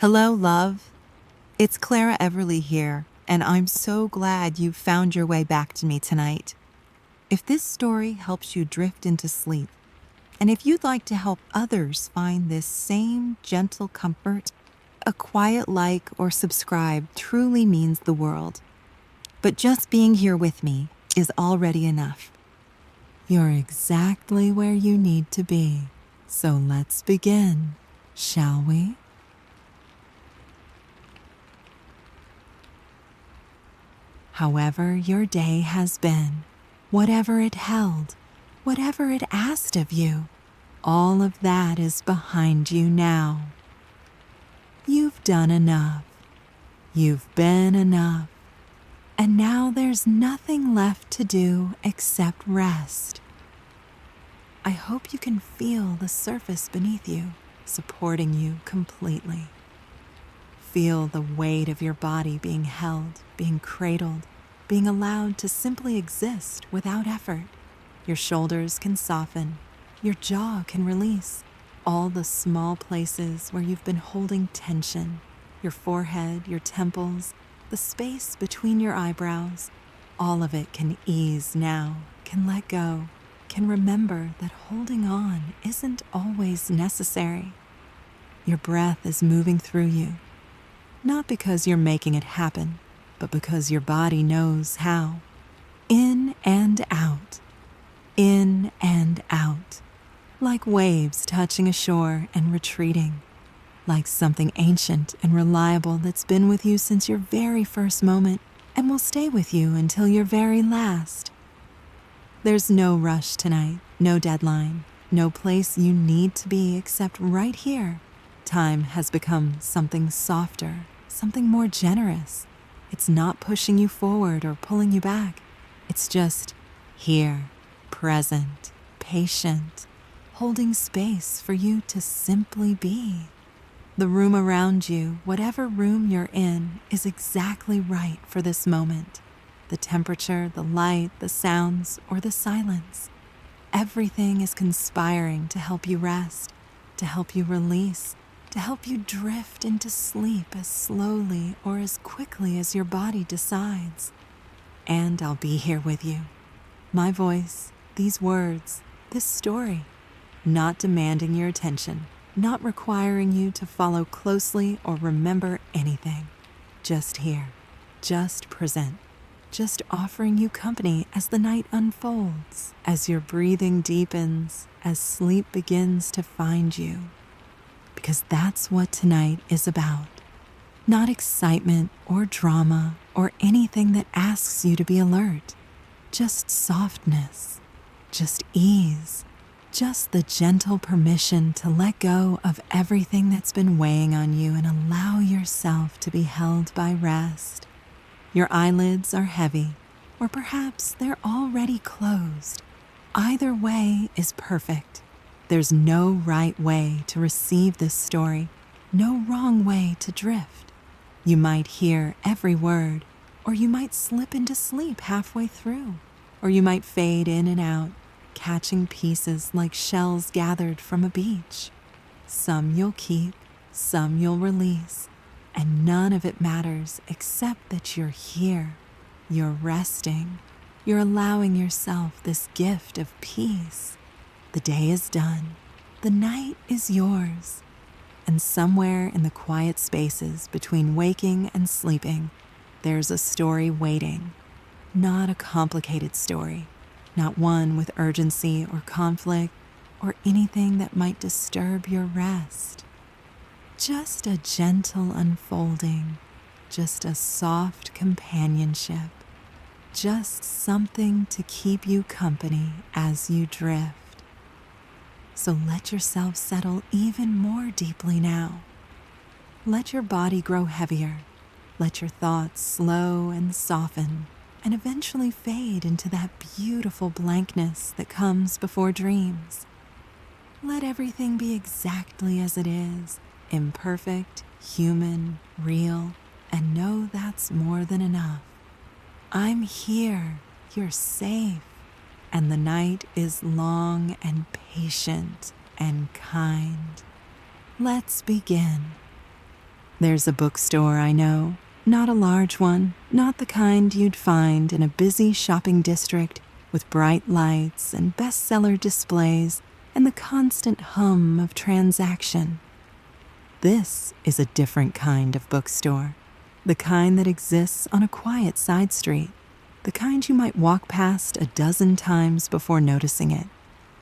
Hello, love. It's Clara Everly here, and I'm so glad you found your way back to me tonight. If this story helps you drift into sleep, and if you'd like to help others find this same gentle comfort, a quiet like or subscribe truly means the world. But just being here with me is already enough. You're exactly where you need to be, so let's begin, shall we? However your day has been, whatever it held, whatever it asked of you, all of that is behind you now. You've done enough. You've been enough. And now there's nothing left to do except rest. I hope you can feel the surface beneath you, supporting you completely. Feel the weight of your body being held, being cradled, being allowed to simply exist without effort. Your shoulders can soften, your jaw can release. All the small places where you've been holding tension, your forehead, your temples, the space between your eyebrows, all of it can ease now, can let go, can remember that holding on isn't always necessary. Your breath is moving through you. Not because you're making it happen, but because your body knows how. In and out. In and out. Like waves touching a shore and retreating. Like something ancient and reliable that's been with you since your very first moment and will stay with you until your very last. There's no rush tonight, no deadline, no place you need to be except right here. Time has become something softer, something more generous. It's not pushing you forward or pulling you back. It's just here, present, patient, holding space for you to simply be. The room around you, whatever room you're in, is exactly right for this moment. The temperature, the light, the sounds, or the silence. Everything is conspiring to help you rest, to help you release, to help you drift into sleep as slowly or as quickly as your body decides. And I'll be here with you. My voice, these words, this story, not demanding your attention, not requiring you to follow closely or remember anything. Just here, just present, just offering you company as the night unfolds, as your breathing deepens, as sleep begins to find you. Because that's what tonight is about. Not excitement or drama or anything that asks you to be alert. Just softness, just ease, just the gentle permission to let go of everything that's been weighing on you and allow yourself to be held by rest. Your eyelids are heavy, or perhaps they're already closed. Either way is perfect. There's no right way to receive this story, no wrong way to drift. You might hear every word, or you might slip into sleep halfway through, or you might fade in and out, catching pieces like shells gathered from a beach. Some you'll keep, some you'll release, and none of it matters except that you're here. You're resting. You're allowing yourself this gift of peace. The day is done. The night is yours. And somewhere in the quiet spaces between waking and sleeping, there's a story waiting. Not a complicated story. Not one with urgency or conflict or anything that might disturb your rest. Just a gentle unfolding. Just a soft companionship. Just something to keep you company as you drift. So let yourself settle even more deeply now. Let your body grow heavier. Let your thoughts slow and soften and eventually fade into that beautiful blankness that comes before dreams. Let everything be exactly as it is, imperfect, human, real, and know that's more than enough. I'm here. You're safe. And the night is long and patient and kind. Let's begin. There's a bookstore I know, not a large one, not the kind you'd find in a busy shopping district with bright lights and bestseller displays and the constant hum of transaction. This is a different kind of bookstore, the kind that exists on a quiet side street, the kind you might walk past a dozen times before noticing it,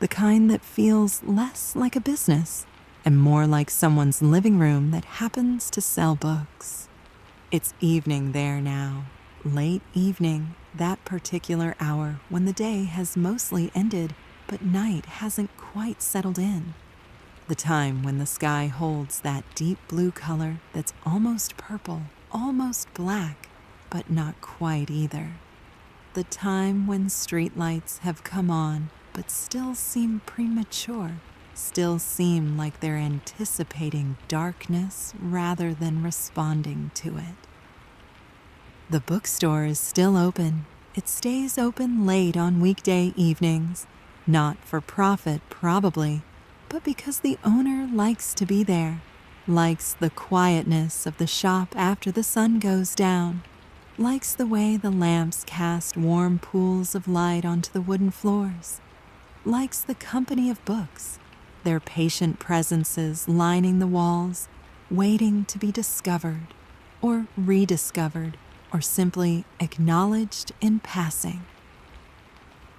the kind that feels less like a business and more like someone's living room that happens to sell books. It's evening there now, late evening, that particular hour when the day has mostly ended but night hasn't quite settled in. The time when the sky holds that deep blue color that's almost purple, almost black, but not quite either. The time when streetlights have come on but still seem premature, still seem like they're anticipating darkness rather than responding to it. The bookstore is still open. It stays open late on weekday evenings, not for profit probably, but because the owner likes to be there, likes the quietness of the shop after the sun goes down, likes the way the lamps cast warm pools of light onto the wooden floors, likes the company of books, their patient presences lining the walls, waiting to be discovered, or rediscovered, or simply acknowledged in passing.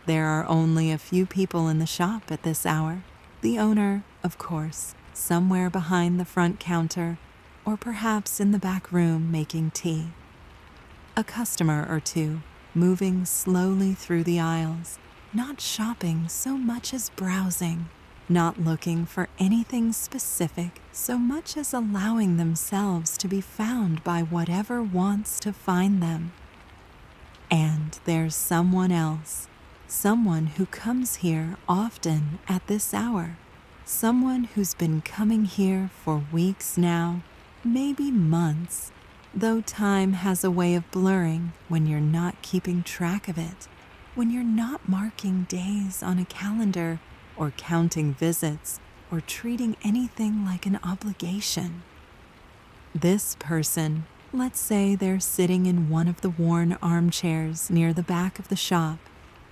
There are only a few people in the shop at this hour. The owner, of course, somewhere behind the front counter, or perhaps in the back room making tea. A customer or two moving slowly through the aisles, not shopping so much as browsing, not looking for anything specific so much as allowing themselves to be found by whatever wants to find them. And there's someone else, someone who comes here often at this hour, someone who's been coming here for weeks now, maybe months, though time has a way of blurring when you're not keeping track of it, when you're not marking days on a calendar or counting visits or treating anything like an obligation. This person, let's say they're sitting in one of the worn armchairs near the back of the shop,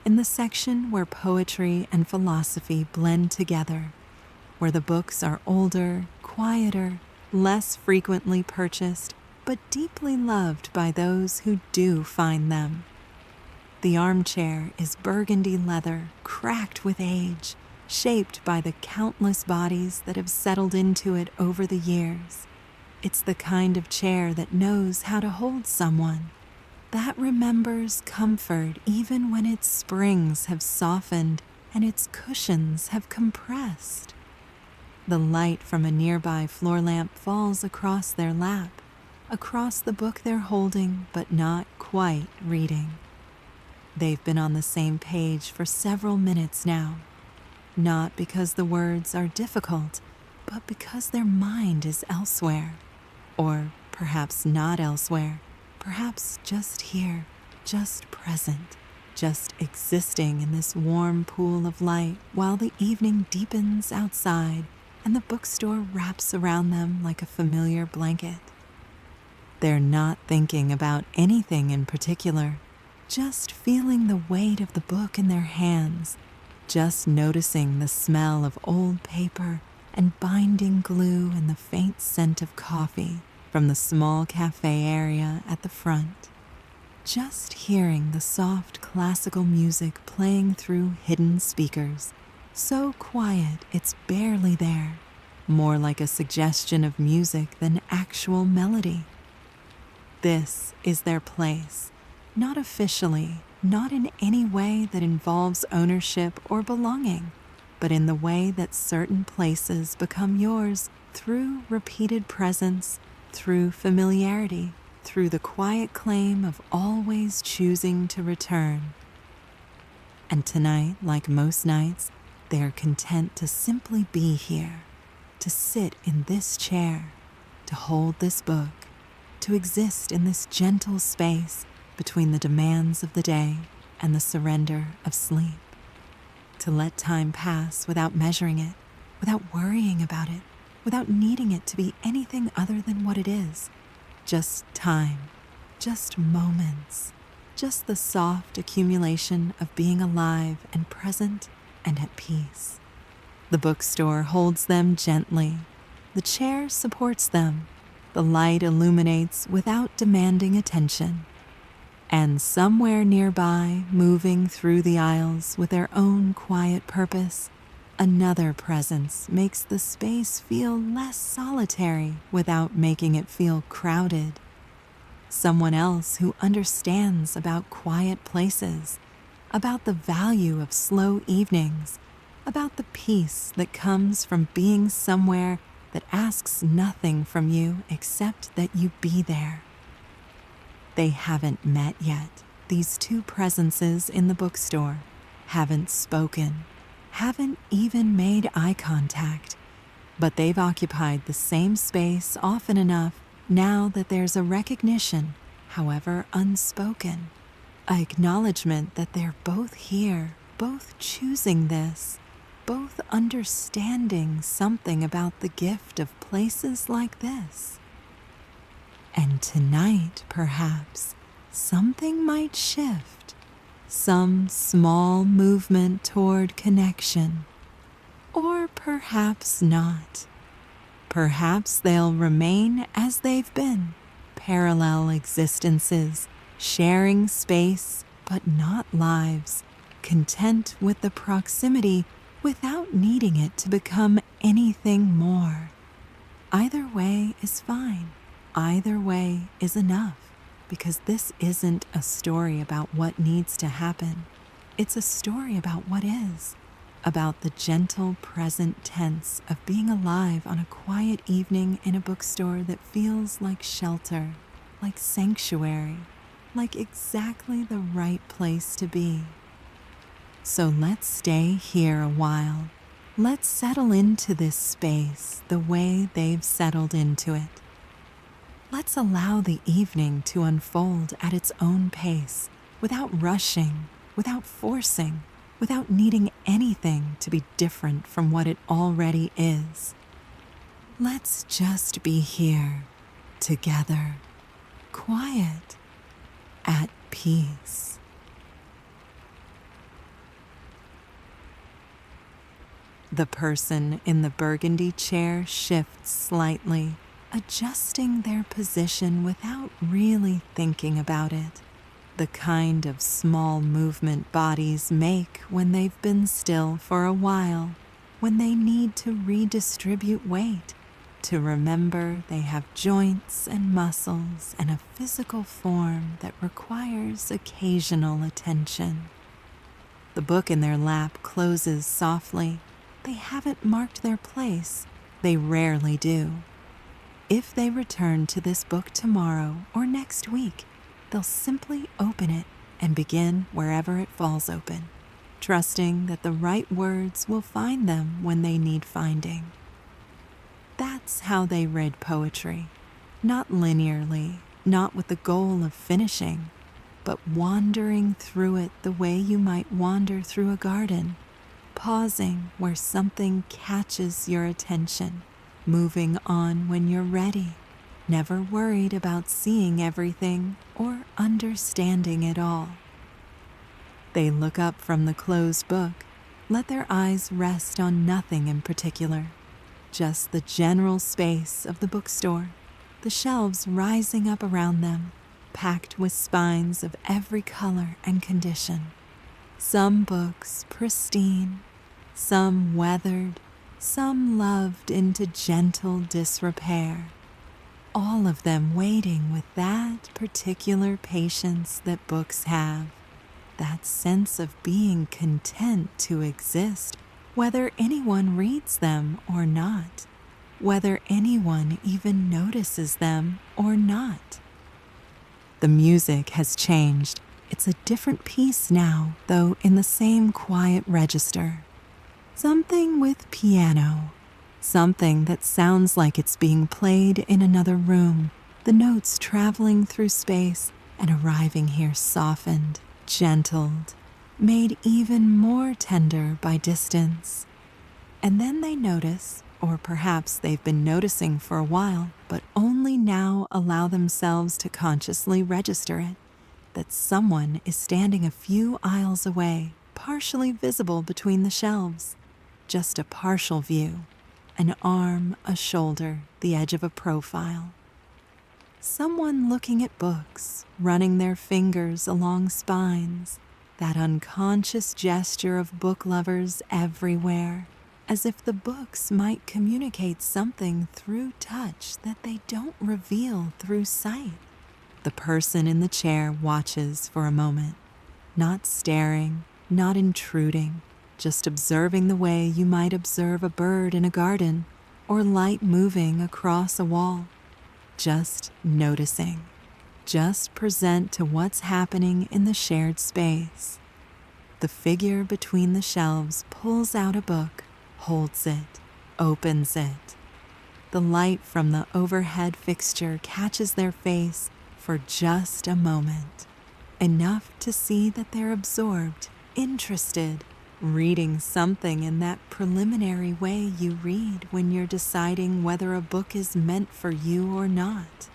in the section where poetry and philosophy blend together, where the books are older, quieter, less frequently purchased, but deeply loved by those who do find them. The armchair is burgundy leather, cracked with age, shaped by the countless bodies that have settled into it over the years. It's the kind of chair that knows how to hold someone, that remembers comfort even when its springs have softened and its cushions have compressed. The light from a nearby floor lamp falls across their lap, across the book they're holding but not quite reading. They've been on the same page for several minutes now, not because the words are difficult, but because their mind is elsewhere, or perhaps not elsewhere, perhaps just here, just present, just existing in this warm pool of light while the evening deepens outside and the bookstore wraps around them like a familiar blanket. They're not thinking about anything in particular, just feeling the weight of the book in their hands, just noticing the smell of old paper and binding glue and the faint scent of coffee from the small cafe area at the front. Just hearing the soft classical music playing through hidden speakers, so quiet it's barely there, more like a suggestion of music than actual melody. This is their place, not officially, not in any way that involves ownership or belonging, but in the way that certain places become yours through repeated presence, through familiarity, through the quiet claim of always choosing to return. And tonight, like most nights, they are content to simply be here, to sit in this chair, to hold this book, to exist in this gentle space between the demands of the day and the surrender of sleep, to let time pass without measuring it, without worrying about it, without needing it to be anything other than what it is. Just time, just moments, just the soft accumulation of being alive and present and at peace. The bookstore holds them gently. The chair supports them. The light illuminates without demanding attention. And somewhere nearby, moving through the aisles with their own quiet purpose, another presence makes the space feel less solitary without making it feel crowded. Someone else who understands about quiet places, about the value of slow evenings, about the peace that comes from being somewhere that asks nothing from you except that you be there. They haven't met yet. These two presences in the bookstore haven't spoken, haven't even made eye contact, but they've occupied the same space often enough now that there's a recognition, however unspoken, an acknowledgement that they're both here, both choosing this, both understanding something about the gift of places like this. And tonight, perhaps, something might shift, some small movement toward connection, or perhaps not. Perhaps they'll remain as they've been, parallel existences, sharing space but not lives, content with the proximity without needing it to become anything more. Either way is fine. Either way is enough, because this isn't a story about what needs to happen. It's a story about what is, about the gentle present tense of being alive on a quiet evening in a bookstore that feels like shelter, like sanctuary, like exactly the right place to be. So let's stay here a while. Let's settle into this space the way they've settled into it. Let's allow the evening to unfold at its own pace, without rushing, without forcing, without needing anything to be different from what it already is. Let's just be here, together, quiet, at peace. The person in the burgundy chair shifts slightly, adjusting their position without really thinking about it. The kind of small movement bodies make when they've been still for a while, when they need to redistribute weight, to remember they have joints and muscles and a physical form that requires occasional attention. The book in their lap closes softly. They haven't marked their place. They rarely do. If they return to this book tomorrow or next week, they'll simply open it and begin wherever it falls open, trusting that the right words will find them when they need finding. That's how they read poetry, not linearly, not with the goal of finishing, but wandering through it the way you might wander through a garden, pausing where something catches your attention, moving on when you're ready, never worried about seeing everything or understanding it all. They look up from the closed book, let their eyes rest on nothing in particular, just the general space of the bookstore, the shelves rising up around them, packed with spines of every color and condition. Some books pristine, some weathered, some loved into gentle disrepair. All of them waiting with that particular patience that books have, that sense of being content to exist, whether anyone reads them or not, whether anyone even notices them or not. The music has changed. It's a different piece now, though in the same quiet register. Something with piano, something that sounds like it's being played in another room, the notes traveling through space and arriving here softened, gentled, made even more tender by distance. And then they notice, or perhaps they've been noticing for a while, but only now allow themselves to consciously register it, that someone is standing a few aisles away, partially visible between the shelves. Just a partial view, an arm, a shoulder, the edge of a profile. Someone looking at books, running their fingers along spines, that unconscious gesture of book lovers everywhere, as if the books might communicate something through touch that they don't reveal through sight. The person in the chair watches for a moment, not staring, not intruding, just observing the way you might observe a bird in a garden or light moving across a wall. Just noticing. Just present to what's happening in the shared space. The figure between the shelves pulls out a book, holds it, opens it. The light from the overhead fixture catches their face for just a moment, enough to see that they're absorbed, interested, reading something in that preliminary way you read when you're deciding whether a book is meant for you or not.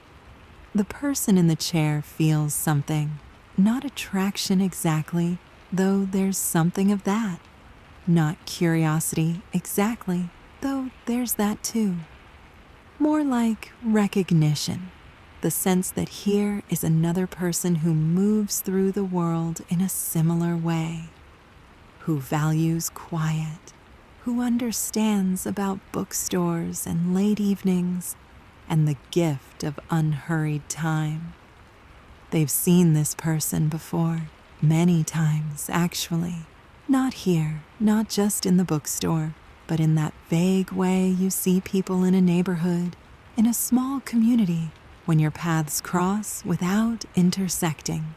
The person in the chair feels something, not attraction exactly, though there's something of that. Not curiosity exactly, though there's that too. More like recognition, the sense that here is another person who moves through the world in a similar way, who values quiet, who understands about bookstores and late evenings and the gift of unhurried time. They've seen this person before, many times actually. Not here, not just in the bookstore, but in that vague way you see people in a neighborhood, in a small community, when your paths cross without intersecting.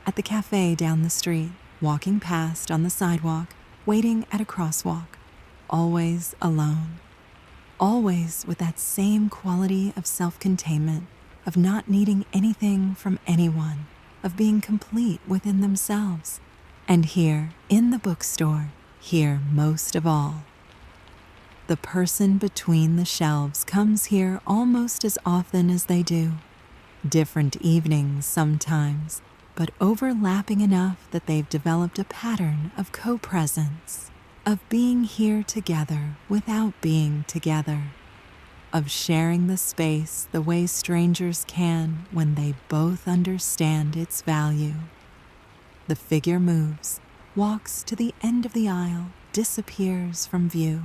At the cafe down the street, walking past on the sidewalk, waiting at a crosswalk, always alone. Always with that same quality of self-containment, of not needing anything from anyone, of being complete within themselves. And here, in the bookstore, here most of all. The person between the shelves comes here almost as often as they do. Different evenings sometimes, but overlapping enough that they've developed a pattern of co-presence, of being here together without being together, of sharing the space the way strangers can when they both understand its value. The figure moves, walks to the end of the aisle, disappears from view.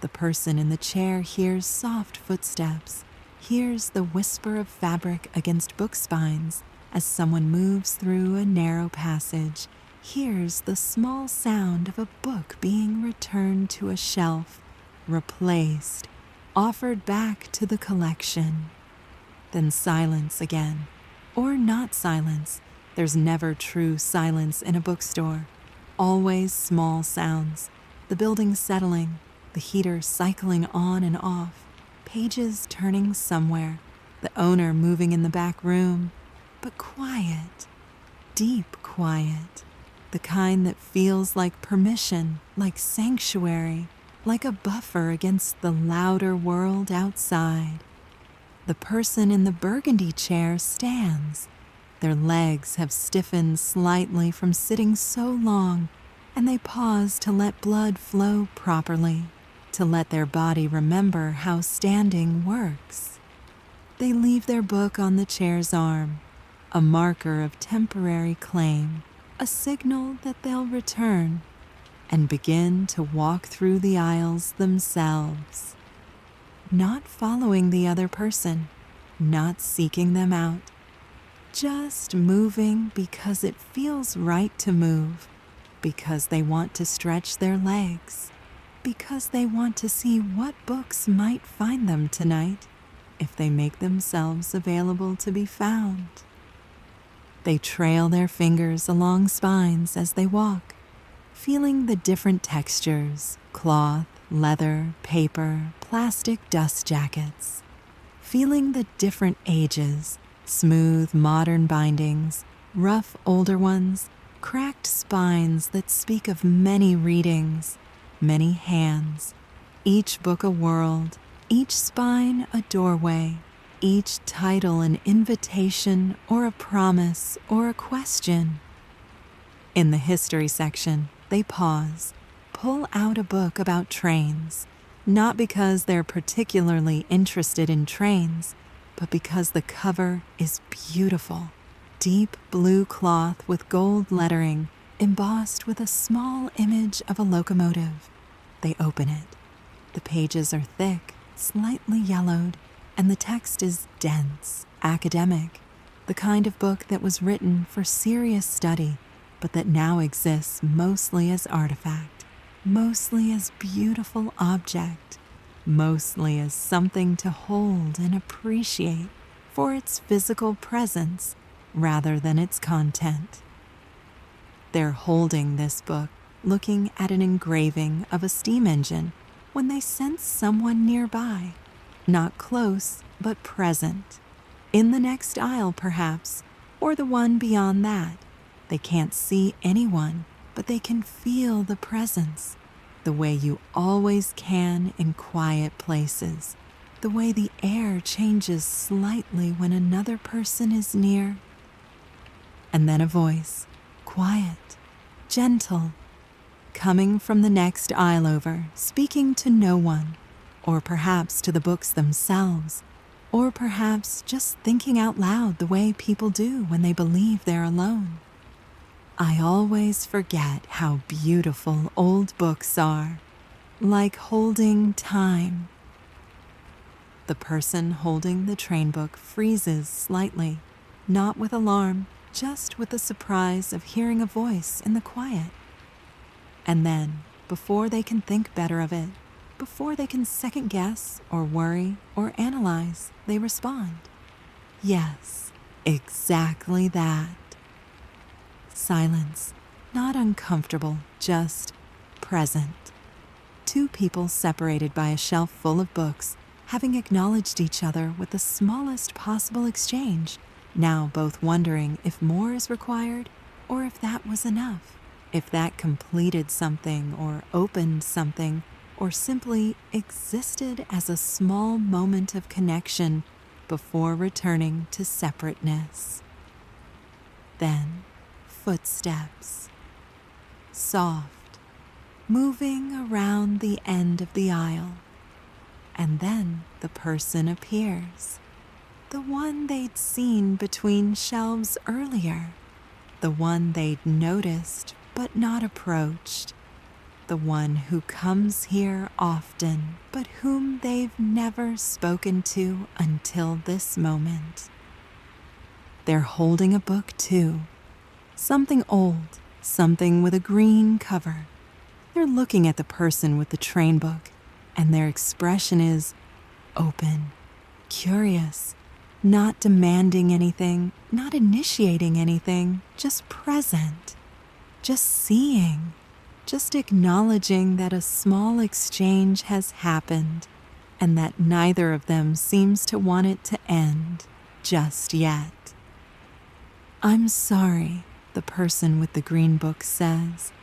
The person in the chair hears soft footsteps, hears the whisper of fabric against book spines as someone moves through a narrow passage, hears the small sound of a book being returned to a shelf, replaced, offered back to the collection. Then silence again, or not silence. There's never true silence in a bookstore. Always small sounds, the building settling, the heater cycling on and off, pages turning somewhere, the owner moving in the back room, but quiet, deep quiet, the kind that feels like permission, like sanctuary, like a buffer against the louder world outside. The person in the burgundy chair stands. Their legs have stiffened slightly from sitting so long, and they pause to let blood flow properly, to let their body remember how standing works. They leave their book on the chair's arm, a marker of temporary claim, a signal that they'll return, and begin to walk through the aisles themselves, not following the other person, not seeking them out, just moving because it feels right to move, because they want to stretch their legs, because they want to see what books might find them tonight if they make themselves available to be found. They trail their fingers along spines as they walk, feeling the different textures, cloth, leather, paper, plastic dust jackets, feeling the different ages, smooth modern bindings, rough older ones, cracked spines that speak of many readings, many hands, Each book a world, each spine a doorway, each title an invitation or a promise or a question. In the history section, they pause, pull out a book about trains, not because they're particularly interested in trains, but because the cover is beautiful. Deep blue cloth with gold lettering embossed with a small image of a locomotive. They open it. The pages are thick, slightly yellowed, and the text is dense, academic, the kind of book that was written for serious study, but that now exists mostly as artifact, mostly as beautiful object, mostly as something to hold and appreciate for its physical presence rather than its content. They're holding this book, looking at an engraving of a steam engine when they sense someone nearby, not close, but present. In the next aisle, perhaps, or the one beyond that. They can't see anyone, but they can feel the presence, the way you always can in quiet places, the way the air changes slightly when another person is near. And then a voice, quiet, gentle, coming from the next aisle over, speaking to no one, or perhaps to the books themselves, or perhaps just thinking out loud the way people do when they believe they're alone. I always forget how beautiful old books are, like holding time. The person holding the train book freezes slightly, not with alarm, just with the surprise of hearing a voice in the quiet. And then, before they can think better of it, before they can second guess or worry or analyze, they respond. Yes, exactly that. Silence, not uncomfortable, just present. Two people separated by a shelf full of books, having acknowledged each other with the smallest possible exchange, now both wondering if more is required or if that was enough, if that completed something or opened something or simply existed as a small moment of connection before returning to separateness. Then, footsteps, soft, moving around the end of the aisle, and then the person appears, the one they'd seen between shelves earlier, the one they'd noticed but not approached, the one who comes here often but whom they've never spoken to until this moment. They're holding a book too, something old, something with a green cover. They're looking at the person with the train book, and their expression is open, curious, not demanding anything, not initiating anything, just present, just seeing, just acknowledging that a small exchange has happened and that neither of them seems to want it to end just yet. I'm sorry, the person with the green book says.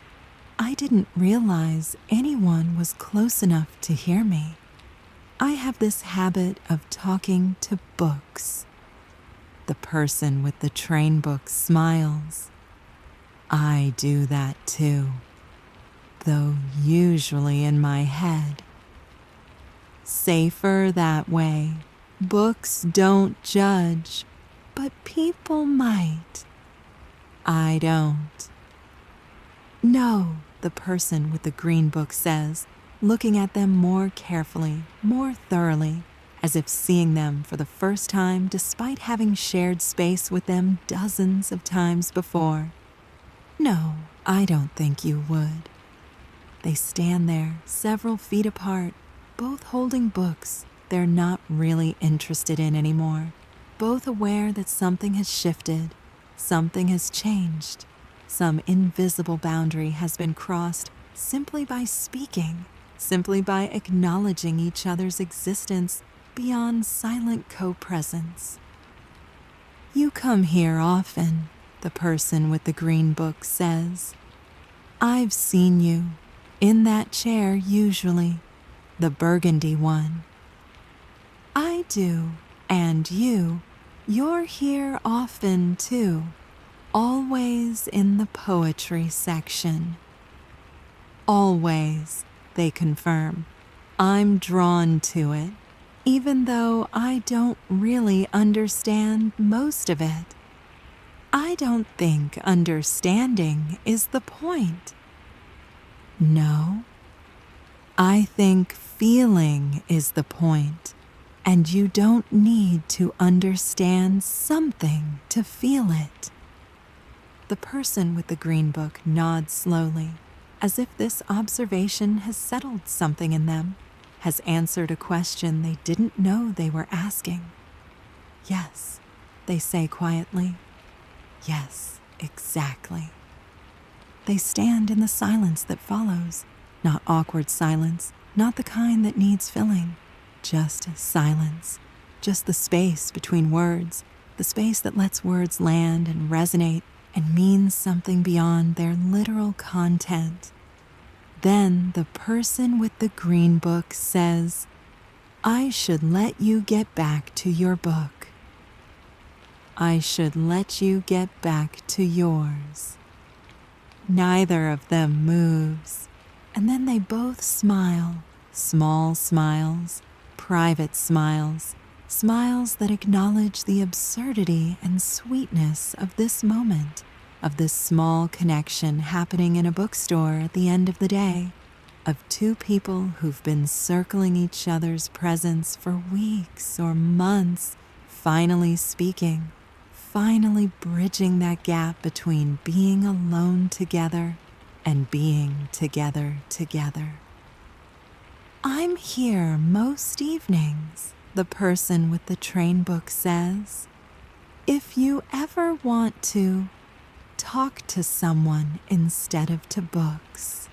I didn't realize anyone was close enough to hear me. I have this habit of talking to books. The person with the train book smiles. I do that too, though usually in my head. Safer that way. Books don't judge, but people might. I don't. No, the person with the green book says, looking at them more carefully, more thoroughly, as if seeing them for the first time despite having shared space with them dozens of times before. No, I don't think you would. They stand there, several feet apart, both holding books they're not really interested in anymore, both aware that something has shifted, something has changed, some invisible boundary has been crossed simply by speaking, simply by acknowledging each other's existence beyond silent co-presence. You come here often, the person with the green book says. I've seen you, in that chair usually, the burgundy one. I do, and you're here often too, always in the poetry section. Always, they confirm. I'm drawn to it, even though I don't really understand most of it. I don't think understanding is the point. No, I think feeling is the point, and you don't need to understand something to feel it. The person with the green book nods slowly, as if this observation has settled something in them, has answered a question they didn't know they were asking. Yes, they say quietly. Yes, exactly. They stand in the silence that follows, not awkward silence, not the kind that needs filling, just silence, just the space between words, the space that lets words land and resonate and mean something beyond their literal content. Then the person with the green book says, I should let you get back to your book. I should let you get back to yours. Neither of them moves, and then they both smile, small smiles, private smiles, smiles that acknowledge the absurdity and sweetness of this moment, of this small connection happening in a bookstore at the end of the day, of two people who've been circling each other's presence for weeks or months, finally speaking, finally bridging that gap between being alone together and being together together. I'm here most evenings, the person with the train book says. If you ever want to, talk to someone instead of to books.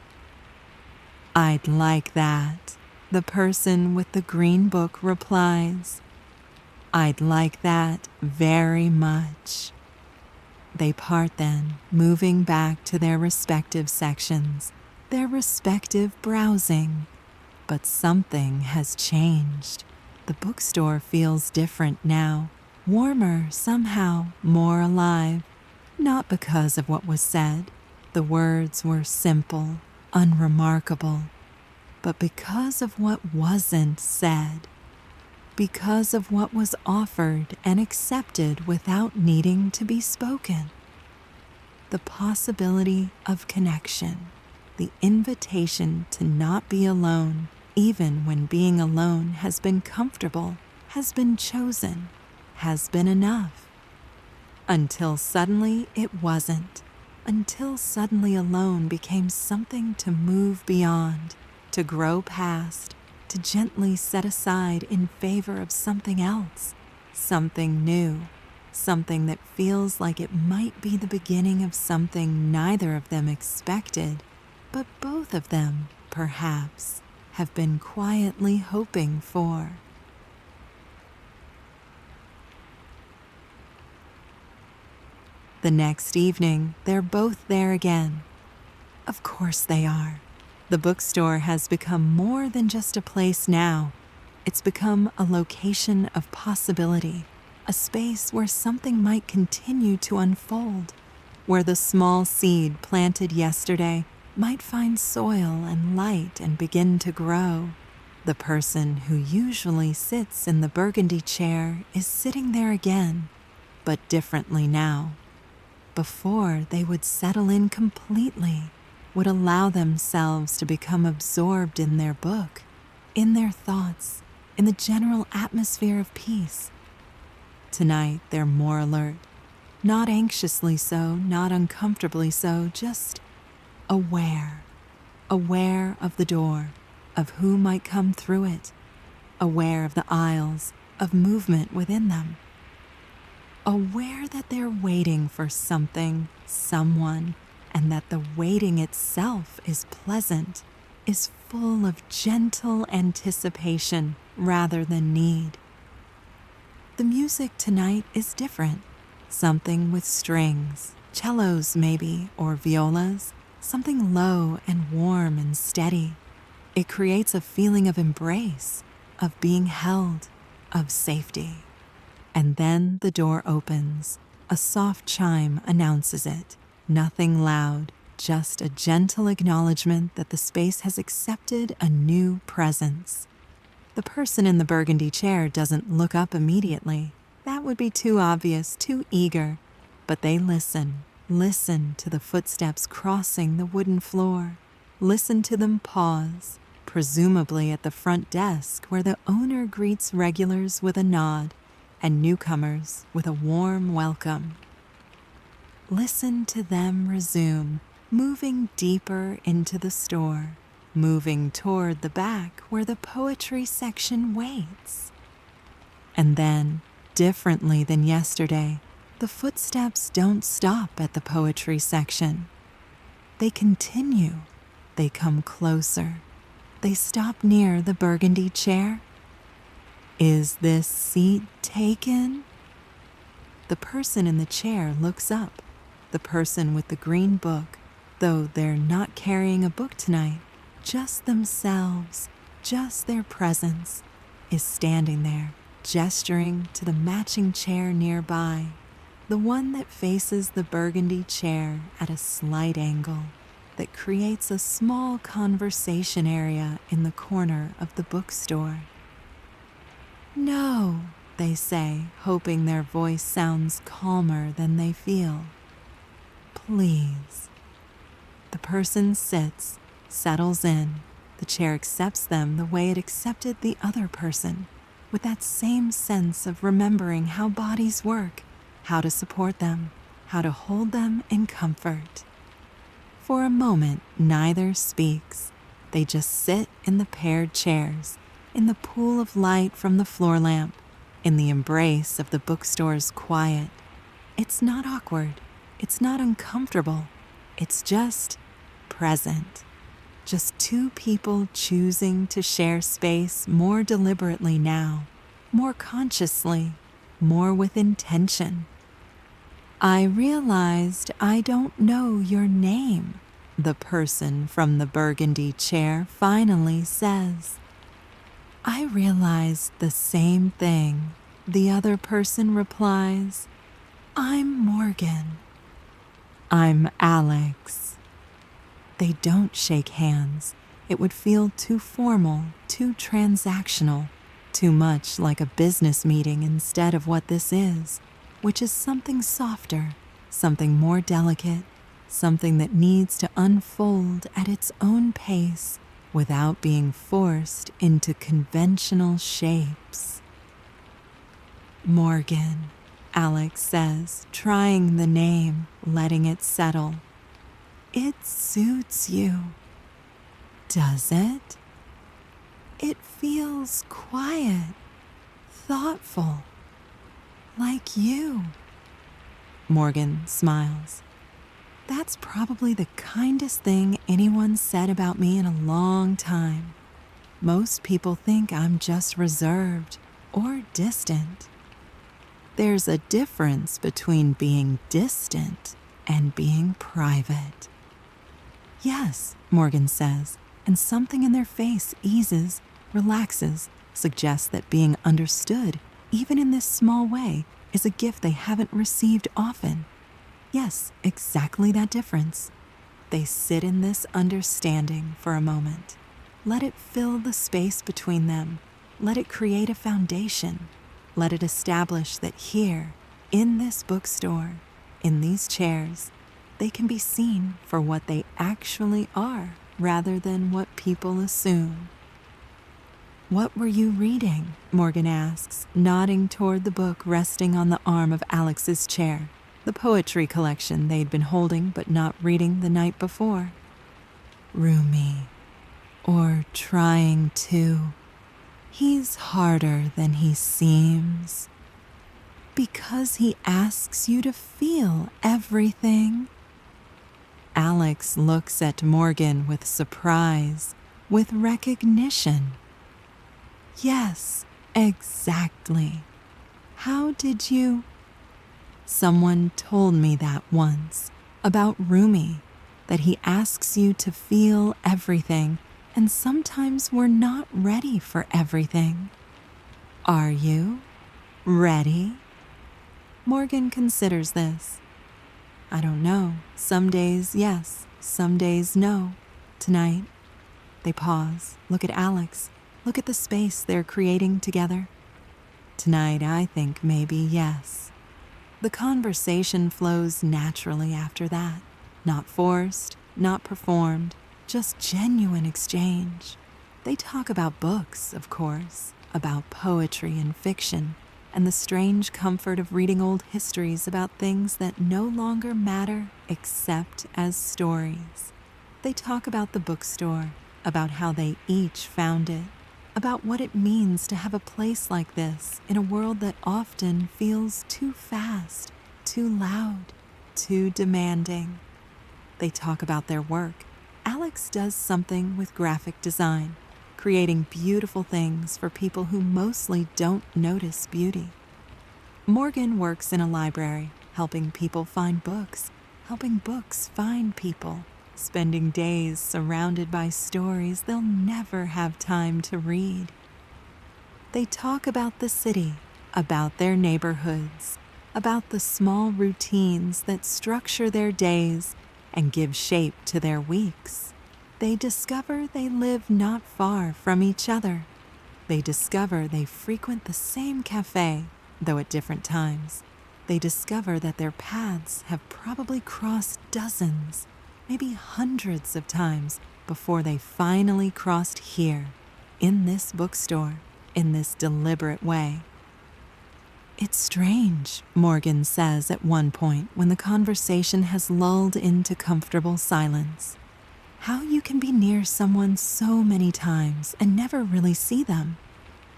I'd like that, the person with the green book replies. I'd like that very much. They part then, moving back to their respective sections, their respective browsing. But something has changed. The bookstore feels different now, warmer somehow, more alive. Not because of what was said, the words were simple, unremarkable, but because of what wasn't said, because of what was offered and accepted without needing to be spoken. The possibility of connection, the invitation to not be alone, even when being alone has been comfortable, has been chosen, has been enough. Until suddenly it wasn't, until suddenly alone became something to move beyond, to grow past, to gently set aside in favor of something else, something new, something that feels like it might be the beginning of something neither of them expected, but both of them, perhaps, have been quietly hoping for. The next evening, they're both there again. Of course they are. The bookstore has become more than just a place now. It's become a location of possibility, a space where something might continue to unfold, where the small seed planted yesterday might find soil and light and begin to grow. The person who usually sits in the burgundy chair is sitting there again, but differently now. Before, they would settle in completely, would allow themselves to become absorbed in their book, in their thoughts, in the general atmosphere of peace. Tonight, they're more alert, not anxiously so, not uncomfortably so, just aware of the door, of who might come through it, aware of the aisles, of movement within them, aware that they're waiting for something, someone, and that the waiting itself is pleasant, is full of gentle anticipation rather than need. The music tonight is different, something with strings, cellos maybe, or violas, something low and warm and steady. It creates a feeling of embrace, of being held, of safety. And then the door opens. A soft chime announces it. Nothing loud, just a gentle acknowledgement that the space has accepted a new presence. The person in the burgundy chair doesn't look up immediately. That would be too obvious, too eager. But they listen to the footsteps crossing the wooden floor. Listen to them pause, presumably at the front desk where the owner greets regulars with a nod and newcomers with a warm welcome. Listen to them resume, moving deeper into the store, moving toward the back where the poetry section waits. And then, differently than yesterday, the footsteps don't stop at the poetry section. They continue. They come closer. They stop near the burgundy chair. Is this seat taken? The person in the chair looks up. The person with the green book, though they're not carrying a book tonight, just themselves, just their presence, is standing there, gesturing to the matching chair nearby, the one that faces the burgundy chair at a slight angle that creates a small conversation area in the corner of the bookstore. No, they say, hoping their voice sounds calmer than they feel. Please. The person sits, settles in. The chair accepts them the way it accepted the other person, with that same sense of remembering how bodies work, how to support them, how to hold them in comfort. For a moment, neither speaks. They just sit in the paired chairs, in the pool of light from the floor lamp, in the embrace of the bookstore's quiet. It's not awkward. It's not uncomfortable. It's just present. Just two people choosing to share space more deliberately now, more consciously, more with intention. I realized I don't know your name, the person from the burgundy chair finally says. I realized the same thing, the other person replies. I'm Morgan. I'm Alex. They don't shake hands. It would feel too formal, too transactional, too much like a business meeting instead of what this is, which is something softer, something more delicate, something that needs to unfold at its own pace without being forced into conventional shapes. Morgan, Alex says, trying the name, letting it settle. It suits you. Does it? It feels quiet, thoughtful, like you. Morgan smiles. That's probably the kindest thing anyone said about me in a long time. Most people think I'm just reserved or distant. There's a difference between being distant and being private. Yes, Morgan says, and something in their face eases, relaxes, suggests that being understood, even in this small way, is a gift they haven't received often. Yes, exactly that difference. They sit in this understanding for a moment. Let it fill the space between them. Let it create a foundation. Let it establish that here, in this bookstore, in these chairs, they can be seen for what they actually are rather than what people assume. What were you reading? Morgan asks, nodding toward the book resting on the arm of Alex's chair, the poetry collection they'd been holding but not reading the night before. Rumi, or trying to. He's harder than he seems. Because he asks you to feel everything. Alex looks at Morgan with surprise, with recognition. Yes, exactly. How did you? Someone told me that once, about Rumi, that he asks you to feel everything and sometimes we're not ready for everything. Are you ready? Morgan considers this. I don't know. Some days, yes. Some days, no. Tonight, they pause, look at Alex, look at the space they're creating together. Tonight, I think maybe yes. The conversation flows naturally after that. Not forced, not performed, just genuine exchange. They talk about books, of course, about poetry and fiction, and the strange comfort of reading old histories about things that no longer matter except as stories. They talk about the bookstore, about how they each found it, about what it means to have a place like this in a world that often feels too fast, too loud, too demanding. They talk about their work. Alex does something with graphic design, creating beautiful things for people who mostly don't notice beauty. Morgan works in a library, helping people find books, helping books find people, spending days surrounded by stories they'll never have time to read. They talk about the city, about their neighborhoods, about the small routines that structure their days and give shape to their weeks. They discover they live not far from each other. They discover they frequent the same cafe, though at different times. They discover that their paths have probably crossed dozens, maybe hundreds of times before they finally crossed here, in this bookstore, in this deliberate way. It's strange, Morgan says at one point when the conversation has lulled into comfortable silence. How you can be near someone so many times and never really see them.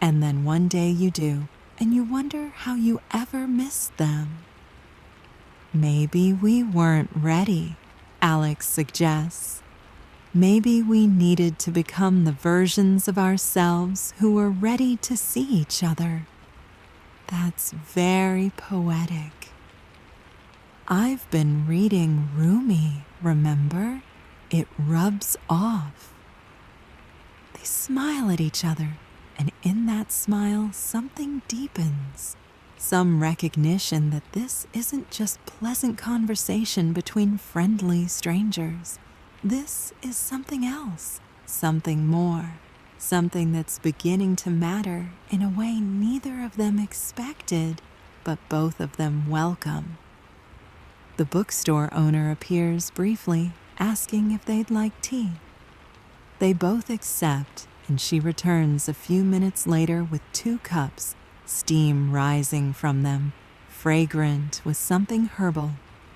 And then one day you do, and you wonder how you ever missed them. Maybe we weren't ready, Alex suggests. Maybe we needed to become the versions of ourselves who were ready to see each other. That's very poetic. I've been reading Rumi, remember? It rubs off. They smile at each other, and in that smile, something deepens. Some recognition that this isn't just pleasant conversation between friendly strangers. This is something else, something more, something that's beginning to matter in a way neither of them expected, but both of them welcome. The bookstore owner appears briefly, asking if they'd like tea. They both accept, and she returns a few minutes later with 2 cups, steam rising from them, fragrant with something herbal,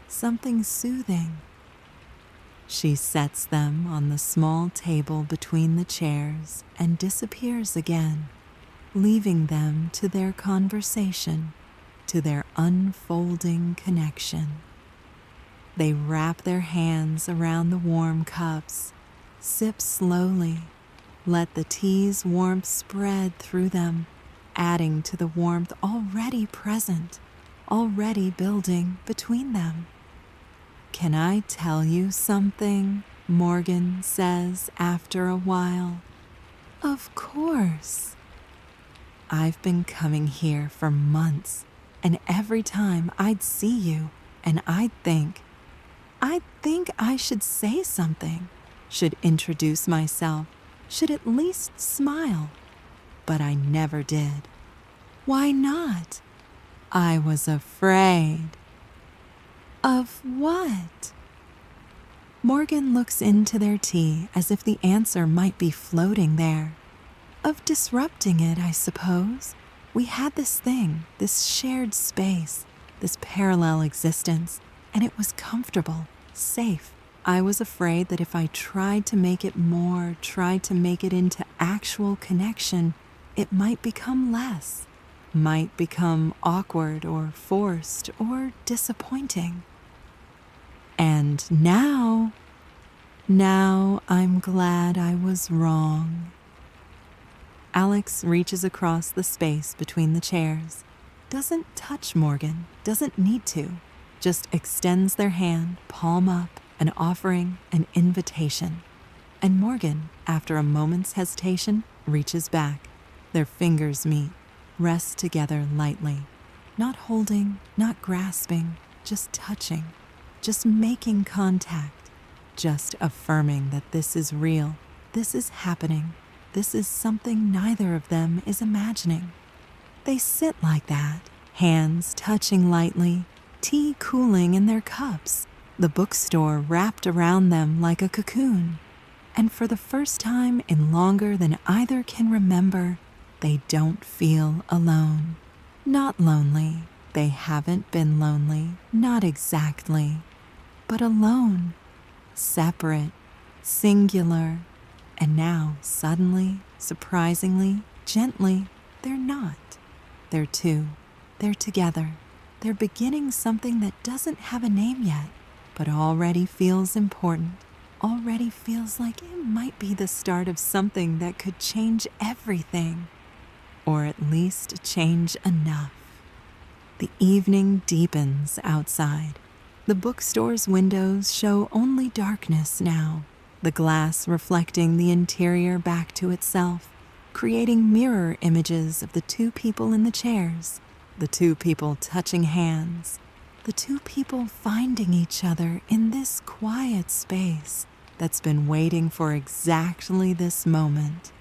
something soothing. She sets them on the small table between the chairs and disappears again, leaving them to their conversation, to their unfolding connection. They wrap their hands around the warm cups, sip slowly, let the tea's warmth spread through them, adding to the warmth already present, already building between them. Can I tell you something? Morgan says after a while. Of course. I've been coming here for months, and every time I'd see you, and I'd think I should say something, should introduce myself, should at least smile. But I never did. Why not? I was afraid. Of what? Morgan looks into their tea as if the answer might be floating there. Of disrupting it, I suppose. We had this thing, this shared space, this parallel existence, and it was comfortable, safe. I was afraid that if I tried to make it more, tried to make it into actual connection, it might become less, might become awkward or forced or disappointing. And now I'm glad I was wrong. Alex reaches across the space between the chairs, doesn't touch Morgan, doesn't need to, just extends their hand, palm up, an offering, an invitation. and Morgan, after a moment's hesitation, reaches back. Their fingers meet, rest together lightly. Not holding, not grasping, just touching, just making contact, just affirming that this is real, this is happening, this is something neither of them is imagining. They sit like that, hands touching lightly, tea cooling in their cups, the bookstore wrapped around them like a cocoon. And for the first time in longer than either can remember, they don't feel alone. Not lonely. They haven't been lonely, not exactly, but alone, separate, singular, and now suddenly, surprisingly, gently, they're not. They're two. They're together. They're beginning something that doesn't have a name yet, but already feels important, already feels like it might be the start of something that could change everything, or at least change enough. The evening deepens outside. The bookstore's windows show only darkness now, the glass reflecting the interior back to itself, creating mirror images of the two people in the chairs, the two people touching hands, the two people finding each other in this quiet space that's been waiting for exactly this moment.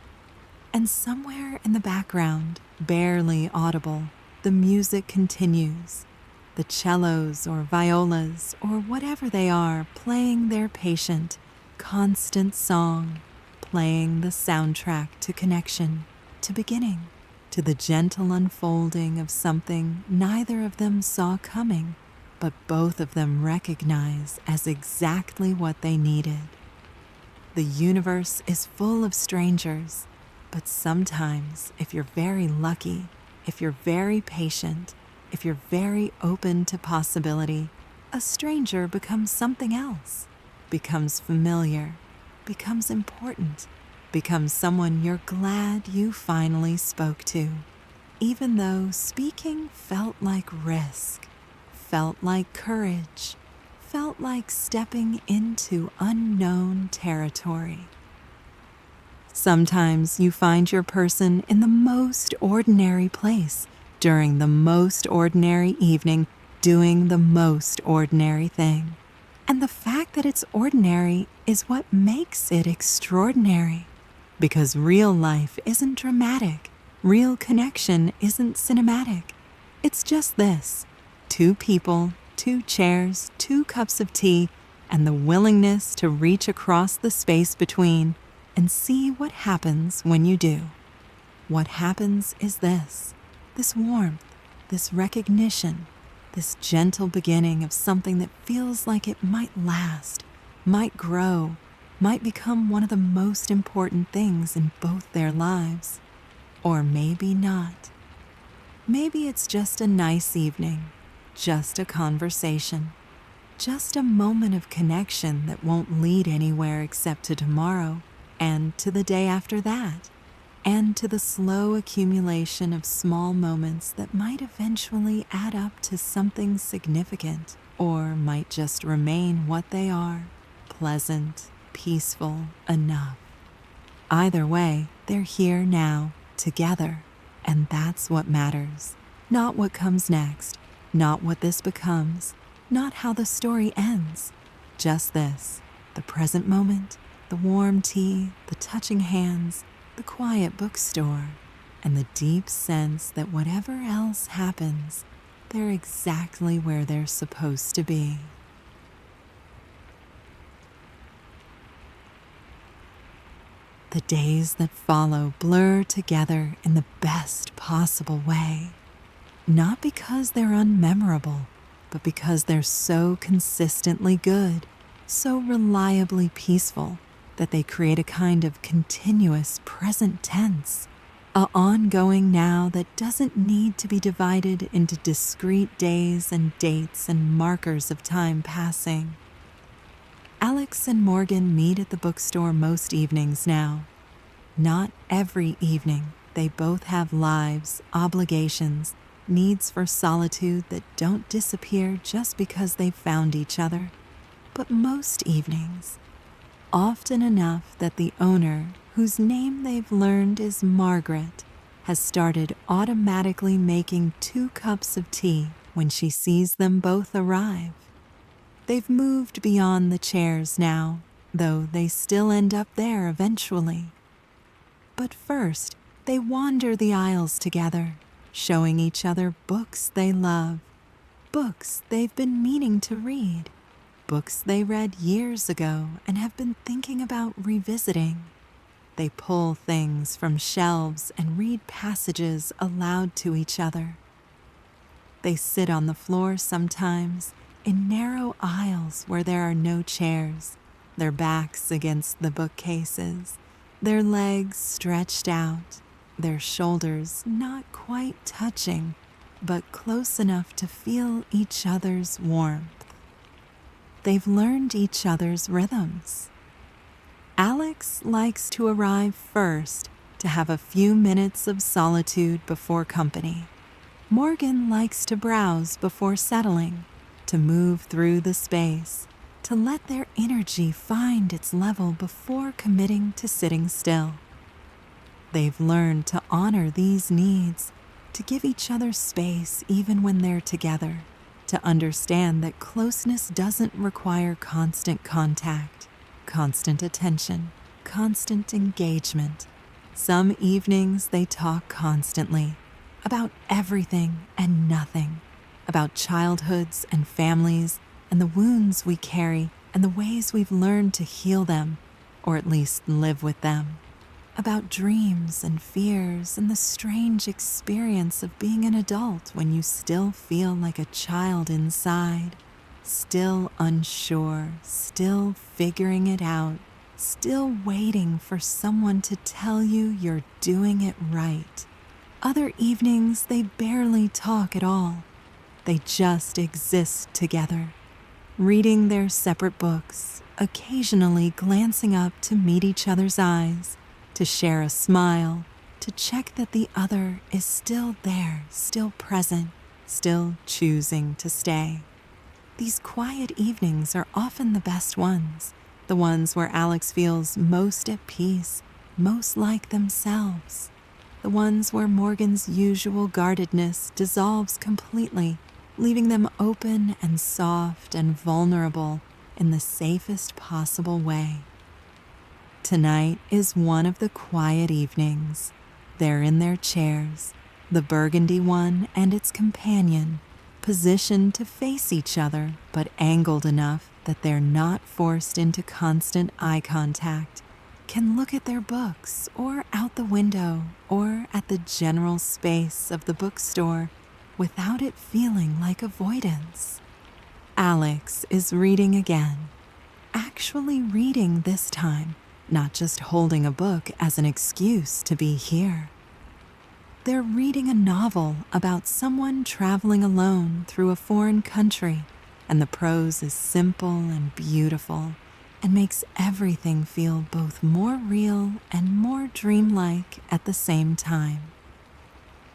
And somewhere in the background, barely audible, the music continues. The cellos or violas or whatever they are playing their patient, constant song, playing the soundtrack to connection, to beginning, to the gentle unfolding of something neither of them saw coming, but both of them recognize as exactly what they needed. The universe is full of strangers, but sometimes, if you're very lucky, if you're very patient, if you're very open to possibility, a stranger becomes something else, becomes familiar, becomes important, becomes someone you're glad you finally spoke to, even though speaking felt like risk, felt like courage, felt like stepping into unknown territory. Sometimes you find your person in the most ordinary place, during the most ordinary evening, doing the most ordinary thing. And the fact that it's ordinary is what makes it extraordinary. Because real life isn't dramatic. Real connection isn't cinematic. It's just this: two people, two chairs, two cups of tea, and the willingness to reach across the space between and see what happens when you do. What happens is this warmth, this recognition, this gentle beginning of something that feels like it might last, might grow, might become one of the most important things in both their lives. Or maybe not. Maybe it's just a nice evening, just a conversation, just a moment of connection that won't lead anywhere except to tomorrow, and to the day after that, and to the slow accumulation of small moments that might eventually add up to something significant, or might just remain what they are, pleasant, peaceful enough. Either way, they're here now, together, and that's what matters. Not what comes next, not what this becomes, not how the story ends. Just this, the present moment, the warm tea, the touching hands, the quiet bookstore, and the deep sense that whatever else happens, they're exactly where they're supposed to be. The days that follow blur together in the best possible way, not because they're unmemorable, but because they're so consistently good, so reliably peaceful, that they create a kind of continuous present tense, a ongoing now that doesn't need to be divided into discrete days and dates and markers of time passing. Alex and Morgan meet at the bookstore most evenings now. Not every evening. They both have lives, obligations, needs for solitude that don't disappear just because they've found each other. But most evenings, often enough that the owner, whose name they've learned is Margaret, has started automatically making 2 cups of tea when she sees them both arrive. They've moved beyond the chairs now, though they still end up there eventually. But first, they wander the aisles together, showing each other books they love, books they've been meaning to read, books they read years ago and have been thinking about revisiting. They pull things from shelves and read passages aloud to each other. They sit on the floor sometimes, in narrow aisles where there are no chairs, their backs against the bookcases, their legs stretched out, their shoulders not quite touching, but close enough to feel each other's warmth. They've learned each other's rhythms. Alex likes to arrive first to have a few minutes of solitude before company. Morgan likes to browse before settling, to move through the space, to let their energy find its level before committing to sitting still. They've learned to honor these needs, to give each other space even when they're together, to understand that closeness doesn't require constant contact, constant attention, constant engagement. Some evenings they talk constantly, about everything and nothing, about childhoods and families and the wounds we carry and the ways we've learned to heal them, or at least live with them, about dreams and fears and the strange experience of being an adult when you still feel like a child inside, still unsure, still figuring it out, still waiting for someone to tell you you're doing it right. Other evenings they barely talk at all. They just exist together, reading their separate books, occasionally glancing up to meet each other's eyes, to share a smile, to check that the other is still there, still present, still choosing to stay. These quiet evenings are often the best ones, the ones where Alex feels most at peace, most like themselves, the ones where Morgan's usual guardedness dissolves completely, leaving them open and soft and vulnerable in the safest possible way. Tonight is one of the quiet evenings. They're in their chairs, the burgundy one and its companion, positioned to face each other, but angled enough that they're not forced into constant eye contact, can look at their books or out the window or at the general space of the bookstore without it feeling like avoidance. Alex is reading again, actually reading this time, not just holding a book as an excuse to be here. They're reading a novel about someone traveling alone through a foreign country, and the prose is simple and beautiful and makes everything feel both more real and more dreamlike at the same time.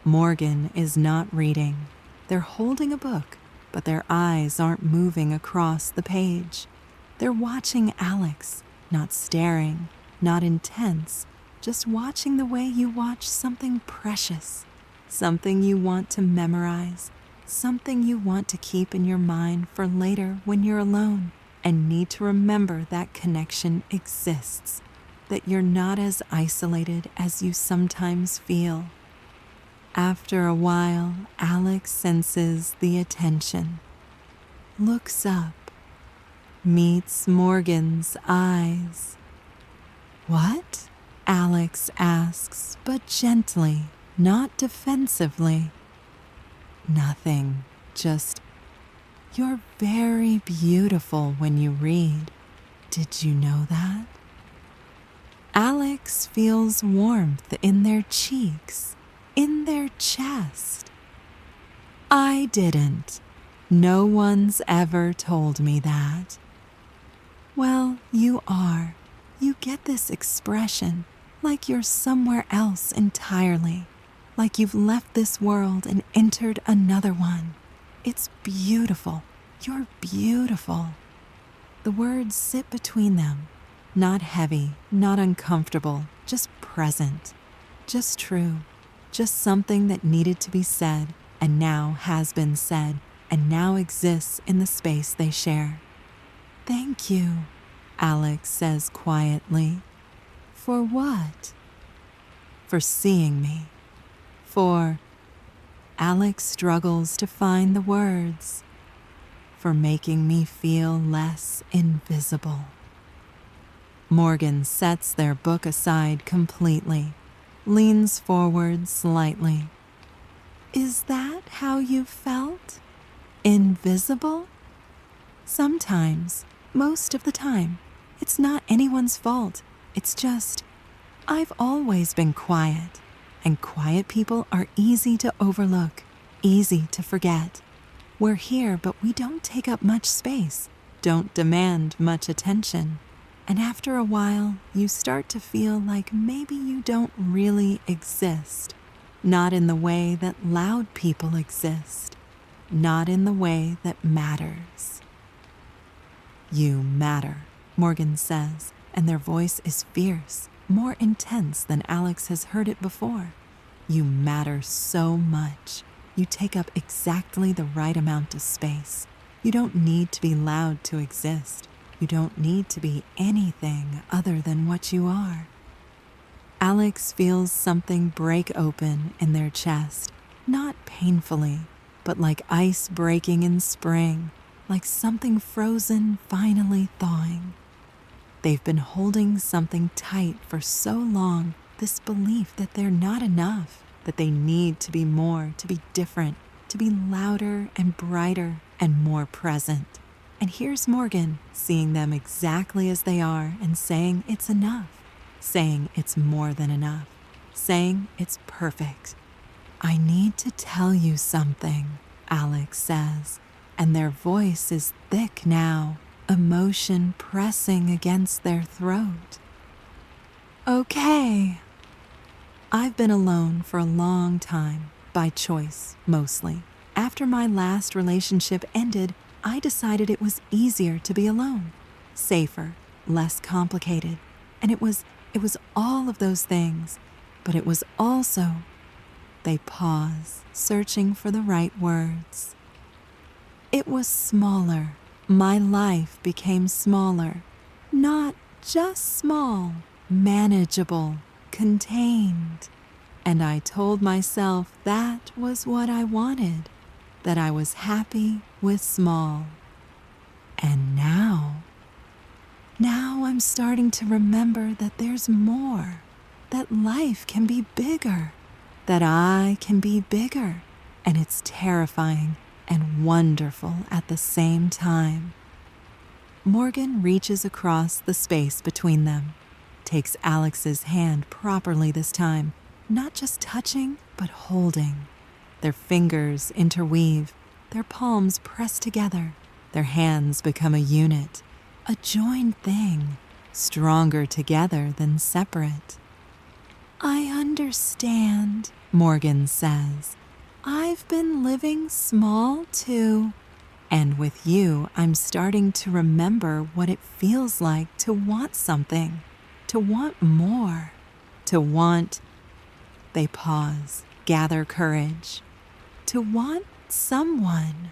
Morgan is not reading. They're holding a book, but their eyes aren't moving across the page. They're watching Alex, not staring, not intense, just watching the way you watch something precious, something you want to memorize, something you want to keep in your mind for later when you're alone and need to remember that connection exists, that you're not as isolated as you sometimes feel. After a while, Alex senses the attention, looks up, meets Morgan's eyes. "What?" Alex asks, but gently, not defensively. "Nothing, just, you're very beautiful when you read. Did you know that?" Alex feels warmth in their cheeks, in their chest. "I didn't. No one's ever told me that." "Well, you are. You get this expression like you're somewhere else entirely, like you've left this world and entered another one. It's beautiful. You're beautiful." The words sit between them, Not heavy, not uncomfortable, just present, just true, just something that needed to be said and now has been said and now exists in the space they share. Thank you, Alex says quietly. For what? For seeing me. For Alex struggles to find the words. For making me feel less invisible. Morgan sets their book aside completely, leans forward slightly. Is that how you felt? Invisible? Sometimes, most of the time, it's not anyone's fault. It's just, I've always been quiet, and quiet people are easy to overlook, easy to forget. We're here, but we don't take up much space, don't demand much attention. And after a while, you start to feel like maybe you don't really exist. Not in the way that loud people exist. Not in the way that matters. You matter, Morgan says, and their voice is fierce, more intense than Alex has heard it before. You matter so much. You take up exactly the right amount of space. You don't need to be loud to exist. You don't need to be anything other than what you are. Alex feels something break open in their chest, not painfully, but like ice breaking in spring, like something frozen finally thawing. They've been holding something tight for so long, this belief that they're not enough, that they need to be more, to be different, to be louder and brighter and more present. And here's Morgan, seeing them exactly as they are and saying it's enough, saying it's more than enough, saying it's perfect. I need to tell you something, Alex says, and their voice is thick now, emotion pressing against their throat. Okay. I've been alone for a long time, by choice, mostly. After my last relationship ended, I decided it was easier to be alone, safer, less complicated. And it was all of those things, but it was also, they pause, searching for the right words. It was smaller. My life became smaller. Not just small, manageable, contained. And I told myself that was what I wanted, that I was happy with small. And now I'm starting to remember that there's more, that life can be bigger, that I can be bigger, and it's terrifying and wonderful at the same time. Morgan reaches across the space between them, takes Alex's hand properly this time, not just touching, but holding. Their fingers interweave, their palms press together, their hands become a unit, a joined thing, stronger together than separate. I understand, Morgan says. I've been living small too. And with you, I'm starting to remember what it feels like to want something, to want more, to want... They pause, gather courage. To want someone.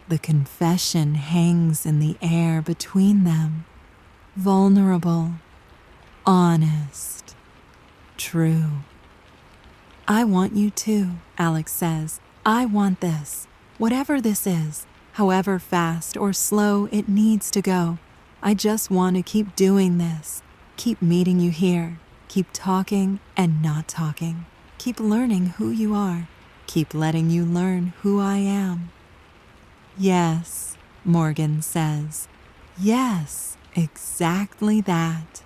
The confession hangs in the air between them. Vulnerable, honest, true. I want you too, Alex says. I want this. Whatever this is, however fast or slow it needs to go. I just want to keep doing this. Keep meeting you here. Keep talking and not talking. Keep learning who you are. Keep letting you learn who I am. Yes, Morgan says. Yes, exactly that.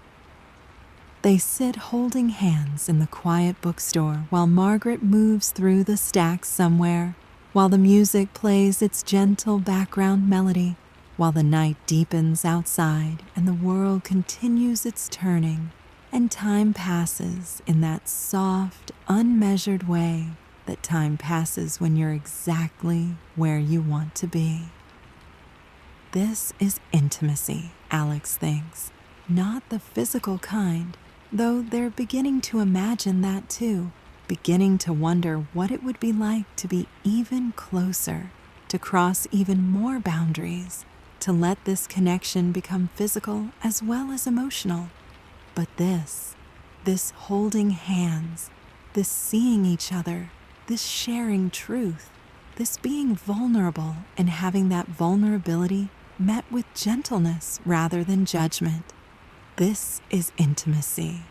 They sit holding hands in the quiet bookstore while Margaret moves through the stacks somewhere, while the music plays its gentle background melody, while the night deepens outside and the world continues its turning, and time passes in that soft, unmeasured way that time passes when you're exactly where you want to be. This is intimacy, Alex thinks. not the physical kind, though they're beginning to imagine that too, beginning to wonder what it would be like to be even closer, to cross even more boundaries, to let this connection become physical as well as emotional. But this holding hands, this seeing each other, this sharing truth, this being vulnerable and having that vulnerability met with gentleness rather than judgment. This is intimacy.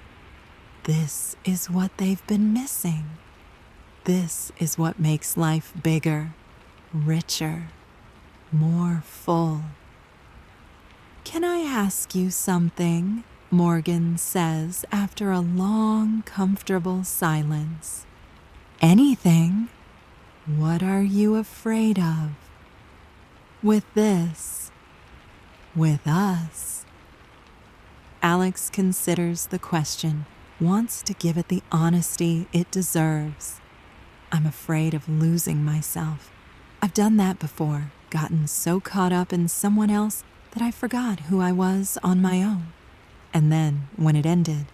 This is what they've been missing. This is what makes life bigger, richer, more full. "Can I ask you something?" Morgan says after a long, comfortable silence. "Anything. What are you afraid of?" "With this. With us." Alex considers the question, wants to give it the honesty it deserves. "I'm afraid of losing myself. I've done that before, gotten so caught up in someone else that I forgot who I was on my own. And then, when it ended,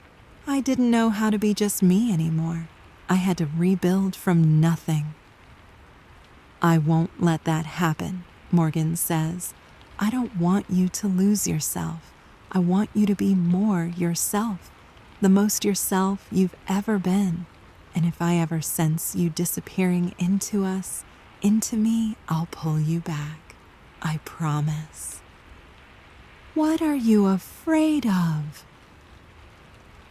I didn't know how to be just me anymore. I had to rebuild from nothing." "I won't let that happen," Morgan says. "I don't want you to lose yourself. I want you to be more yourself, the most yourself you've ever been. And if I ever sense you disappearing into us, into me, I'll pull you back. I promise." "What are you afraid of?"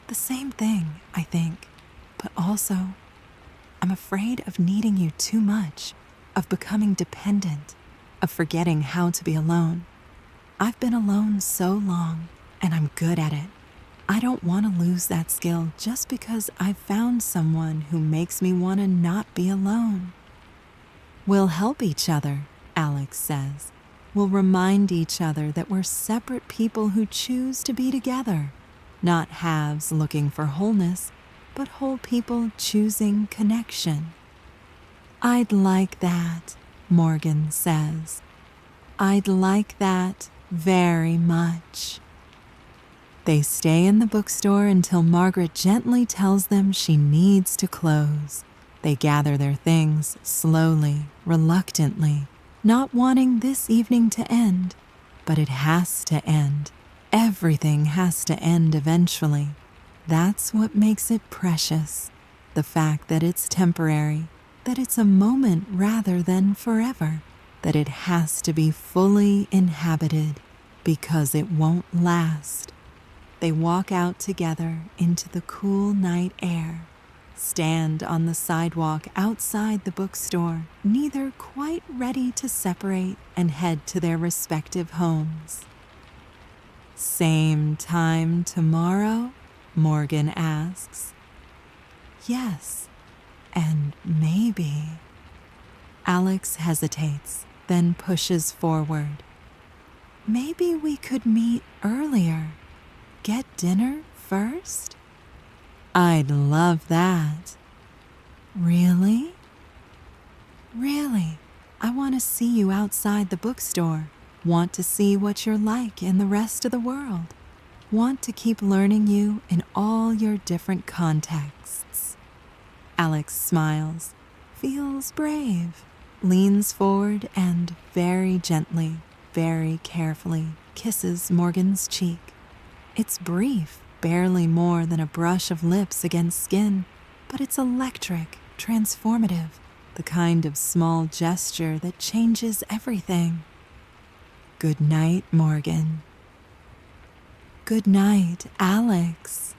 "The same thing, I think. But also, I'm afraid of needing you too much, of becoming dependent, of forgetting how to be alone. I've been alone so long, and I'm good at it. I don't want to lose that skill just because I've found someone who makes me want to not be alone." "We'll help each other," Alex says. "We'll remind each other that we're separate people who choose to be together, not halves looking for wholeness, but whole people choosing connection." "I'd like that," Morgan says. "I'd like that very much." They stay in the bookstore until Margaret gently tells them she needs to close. They gather their things slowly, reluctantly, not wanting this evening to end. But it has to end. Everything has to end eventually. That's what makes it precious. The fact that it's temporary, that it's a moment rather than forever, that it has to be fully inhabited because it won't last. They walk out together into the cool night air, stand on the sidewalk outside the bookstore, neither quite ready to separate and head to their respective homes. "Same time tomorrow?" Morgan asks. "Yes, and maybe." Alex hesitates, then pushes forward. "Maybe we could meet earlier. Get dinner first?" "I'd love that." "Really?" "Really. I want to see you outside the bookstore. Want to see what you're like in the rest of the world. Want to keep learning you in all your different contexts." Alex smiles, feels brave, leans forward and very gently, very carefully kisses Morgan's cheek. It's brief, barely more than a brush of lips against skin, but it's electric, transformative, the kind of small gesture that changes everything. "Good night, Morgan." "Good night, Alex."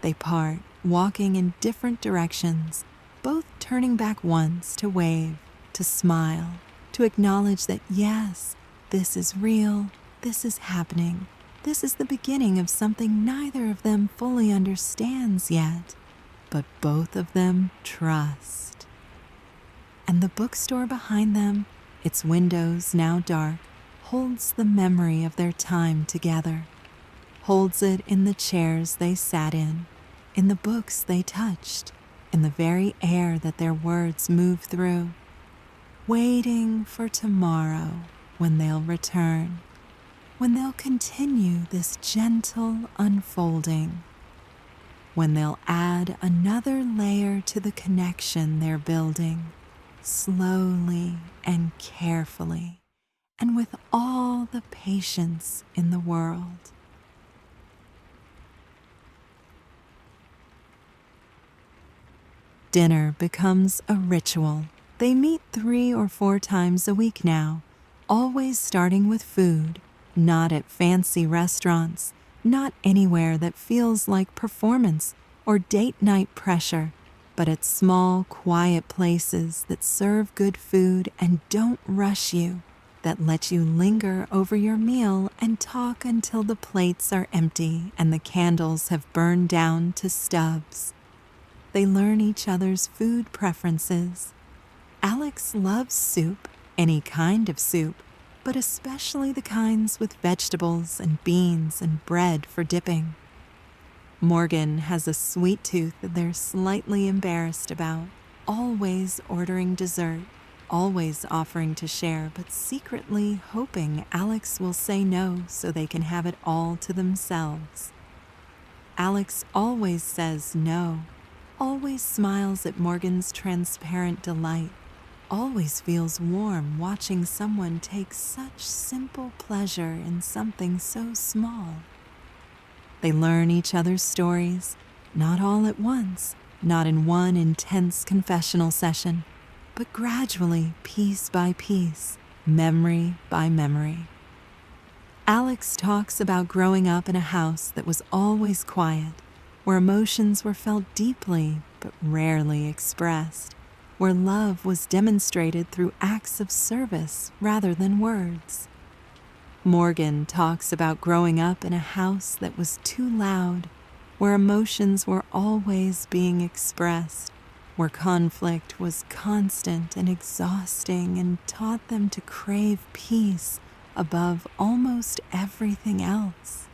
They part, walking in different directions, both turning back once to wave, to smile, to acknowledge that yes, this is real, this is happening. This is the beginning of something neither of them fully understands yet, but both of them trust. And the bookstore behind them, its windows now dark, holds the memory of their time together, holds it in the chairs they sat in the books they touched, in the very air that their words moved through, waiting for tomorrow when they'll return. when they'll continue this gentle unfolding, when they'll add another layer to the connection they're building, slowly and carefully, and with all the patience in the world. Dinner becomes a ritual. They meet 3 or 4 times a week now, always starting with food, not at fancy restaurants, not anywhere that feels like performance or date night pressure, but at small, quiet places that serve good food and don't rush you, that let you linger over your meal and talk until the plates are empty and the candles have burned down to stubs. They learn each other's food preferences. Alex loves soup, any kind of soup, but especially the kinds with vegetables and beans and bread for dipping. Morgan has a sweet tooth that they're slightly embarrassed about, always ordering dessert, always offering to share, but secretly hoping Alex will say no so they can have it all to themselves. Alex always says no, always smiles at Morgan's transparent delight, always feels warm watching someone take such simple pleasure in something so small. They learn each other's stories, not all at once, not in one intense confessional session, but gradually, piece by piece, memory by memory. Alex talks about growing up in a house that was always quiet, where emotions were felt deeply but rarely expressed, where love was demonstrated through acts of service rather than words. Morgan talks about growing up in a house that was too loud, where emotions were always being expressed, where conflict was constant and exhausting and taught them to crave peace above almost everything else.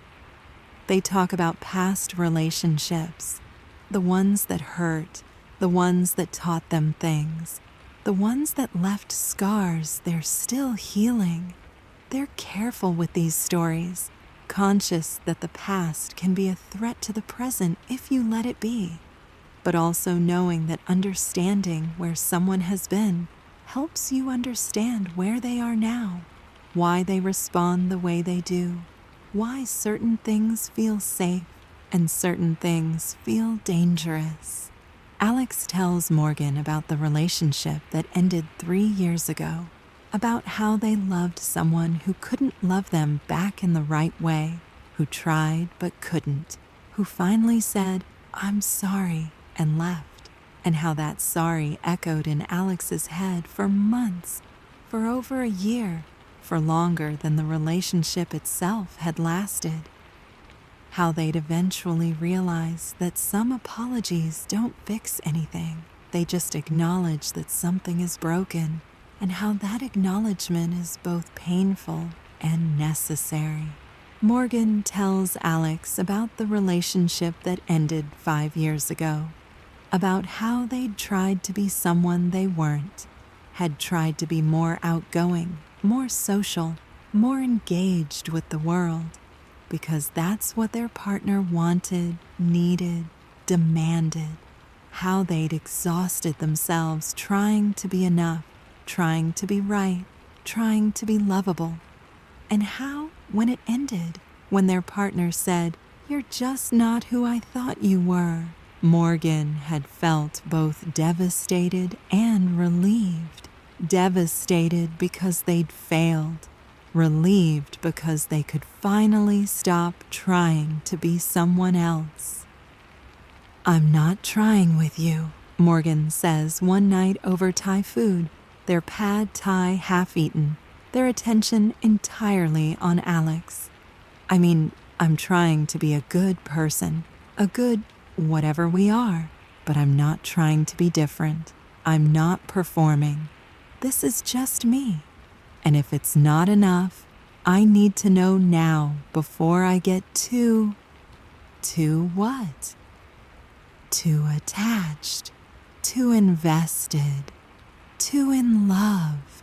They talk about past relationships, the ones that hurt, the ones that taught them things, the ones that left scars they're still healing. They're careful with these stories, conscious that the past can be a threat to the present if you let it be, but also knowing that understanding where someone has been helps you understand where they are now, why they respond the way they do, why certain things feel safe and certain things feel dangerous. Alex tells Morgan about the relationship that ended 3 years ago, about how they loved someone who couldn't love them back in the right way, who tried but couldn't, who finally said, "I'm sorry," and left, and how that sorry echoed in Alex's head for months, for over a year, for longer than the relationship itself had lasted. How they'd eventually realize that some apologies don't fix anything. They just acknowledge that something is broken, and how that acknowledgement is both painful and necessary. Morgan tells Alex about the relationship that ended 5 years ago, about how they'd tried to be someone they weren't, had tried to be more outgoing, more social, more engaged with the world, because that's what their partner wanted, needed, demanded. How they'd exhausted themselves trying to be enough, trying to be right, trying to be lovable. And how, when it ended, when their partner said, "You're just not who I thought you were," Morgan had felt both devastated and relieved. Devastated because they'd failed, relieved because they could finally stop trying to be someone else. "I'm not trying with you," Morgan says one night over Thai food, their pad Thai half-eaten, their attention entirely on Alex. "I mean, I'm trying to be a good person, a good whatever we are, but I'm not trying to be different. I'm not performing. This is just me. And if it's not enough, I need to know now before I get too what? Too attached, too invested, too in love."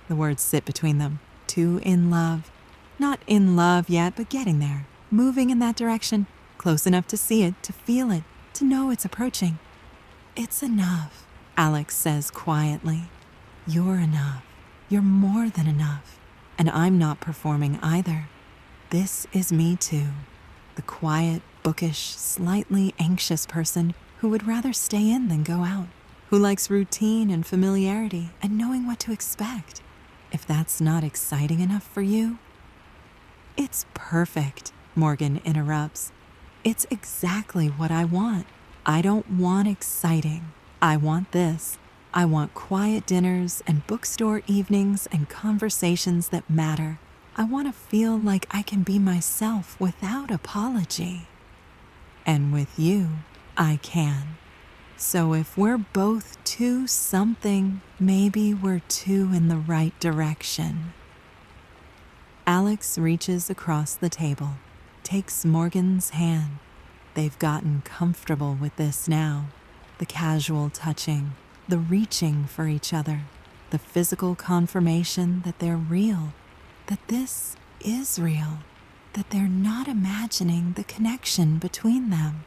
The words sit between them. Too in love. Not in love yet, but getting there. Moving in that direction, close enough to see it, to feel it, to know it's approaching. It's enough, Alex says quietly. You're enough. You're more than enough. And I'm not performing either. This is me too. The quiet, bookish, slightly anxious person who would rather stay in than go out. Who likes routine and familiarity and knowing what to expect. If that's not exciting enough for you, it's perfect, Morgan interrupts. It's exactly what I want. I don't want exciting. I want this. I want quiet dinners and bookstore evenings and conversations that matter. I want to feel like I can be myself without apology. And with you, I can. So if we're both two something, maybe we're two in the right direction. Alex reaches across the table, takes Morgan's hand. They've gotten comfortable with this now. The casual touching, the reaching for each other, the physical confirmation that they're real, that this is real, that they're not imagining the connection between them.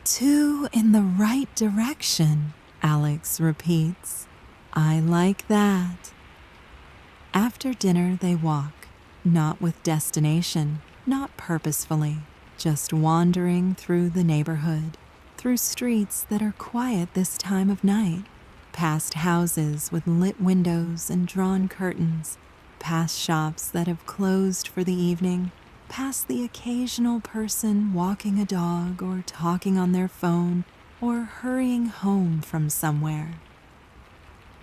Two in the right direction, Alex repeats. I like that. After dinner, they walk, not with destination, not purposefully, just wandering through the neighborhood, through streets that are quiet this time of night, past houses with lit windows and drawn curtains, past shops that have closed for the evening, past the occasional person walking a dog or talking on their phone or hurrying home from somewhere.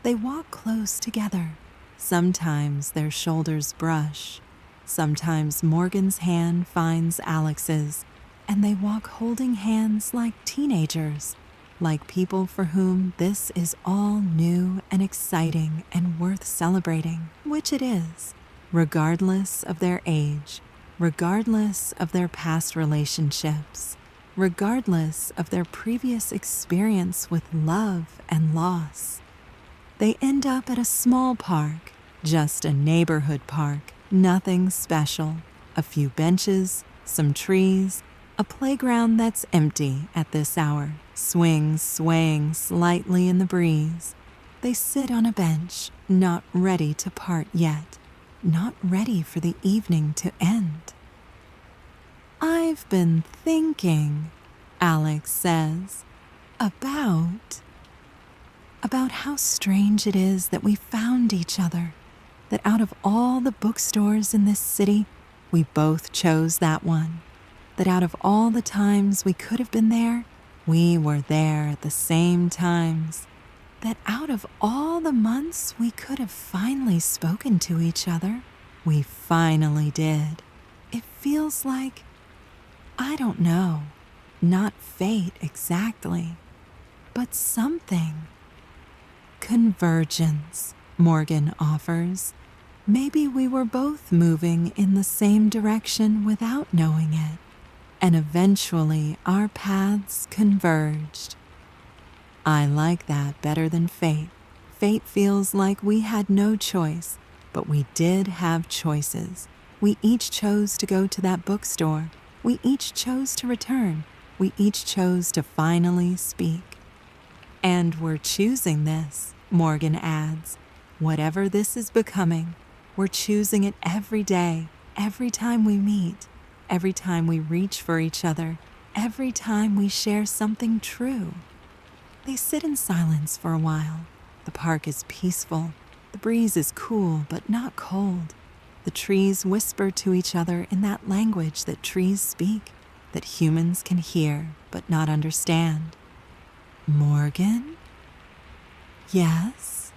They walk close together. Sometimes their shoulders brush. Sometimes Morgan's hand finds Alex's, and they walk holding hands like teenagers, like people for whom this is all new and exciting and worth celebrating, which it is, regardless of their age, regardless of their past relationships, regardless of their previous experience with love and loss. They end up at a small park, just a neighborhood park, nothing special. A few benches, some trees, a playground that's empty at this hour, swings swaying slightly in the breeze. They sit on a bench, not ready to part yet, not ready for the evening to end. I've been thinking, Alex says, about how strange it is that we found each other, that out of all the bookstores in this city, we both chose that one, that out of all the times we could have been there, we were there at the same times, that out of all the months we could have finally spoken to each other, we finally did. It feels like, I don't know, not fate exactly, but something. Convergence, Morgan offers. Maybe we were both moving in the same direction without knowing it, and eventually our paths converged. I like that better than fate. Fate feels like we had no choice, but we did have choices. We each chose to go to that bookstore. We each chose to return. We each chose to finally speak. And we're choosing this, Morgan adds. Whatever this is becoming, we're choosing it every day, every time we meet, every time we reach for each other, every time we share something true. They sit in silence for a while. The park is peaceful. The breeze is cool but not cold. The trees whisper to each other in that language that trees speak, that humans can hear but not understand. Morgan? Yes?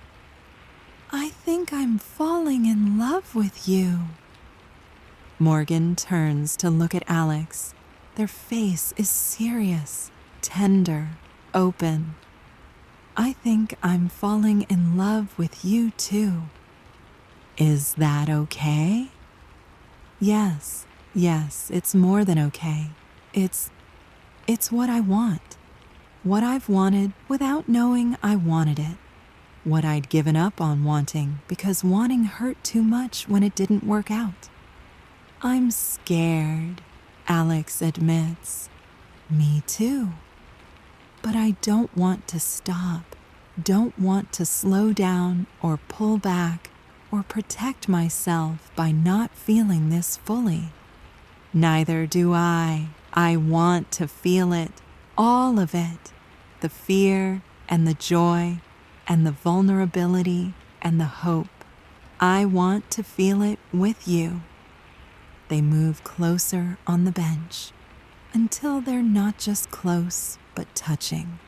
I think I'm falling in love with you. Morgan turns to look at Alex. Their face is serious, tender, open. I think I'm falling in love with you too. Is that okay? Yes, it's more than okay. It's what I want. What I've wanted without knowing I wanted it. What I'd given up on wanting because wanting hurt too much when it didn't work out. I'm scared, Alex admits. Me too. But I don't want to stop, don't want to slow down or pull back or protect myself by not feeling this fully. Neither do I. I want to feel it, all of it, the fear and the joy and the vulnerability and the hope. I want to feel it with you. They move closer on the bench until they're not just close but touching,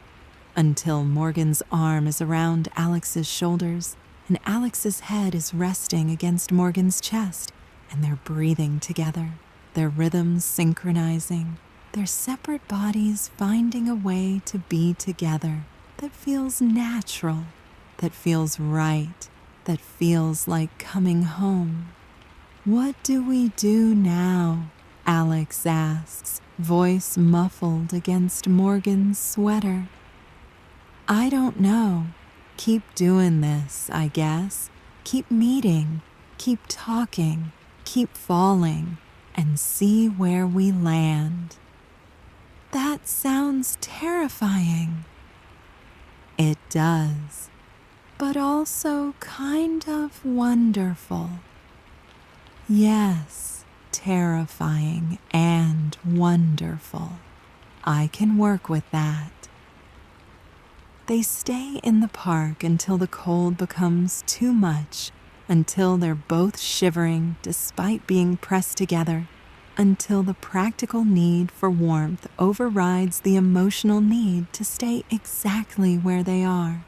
until Morgan's arm is around Alex's shoulders and Alex's head is resting against Morgan's chest, and they're breathing together, their rhythms synchronizing, their separate bodies finding a way to be together that feels natural, that feels right, that feels like coming home. What do we do now? Alex asks, voice muffled against Morgan's sweater. I don't know. Keep doing this, I guess. Keep meeting, keep talking, keep falling, and see where we land. That sounds terrifying. It does, but also kind of wonderful. Yes, terrifying and wonderful. I can work with that. They stay in the park until the cold becomes too much, until they're both shivering despite being pressed together, until the practical need for warmth overrides the emotional need to stay exactly where they are.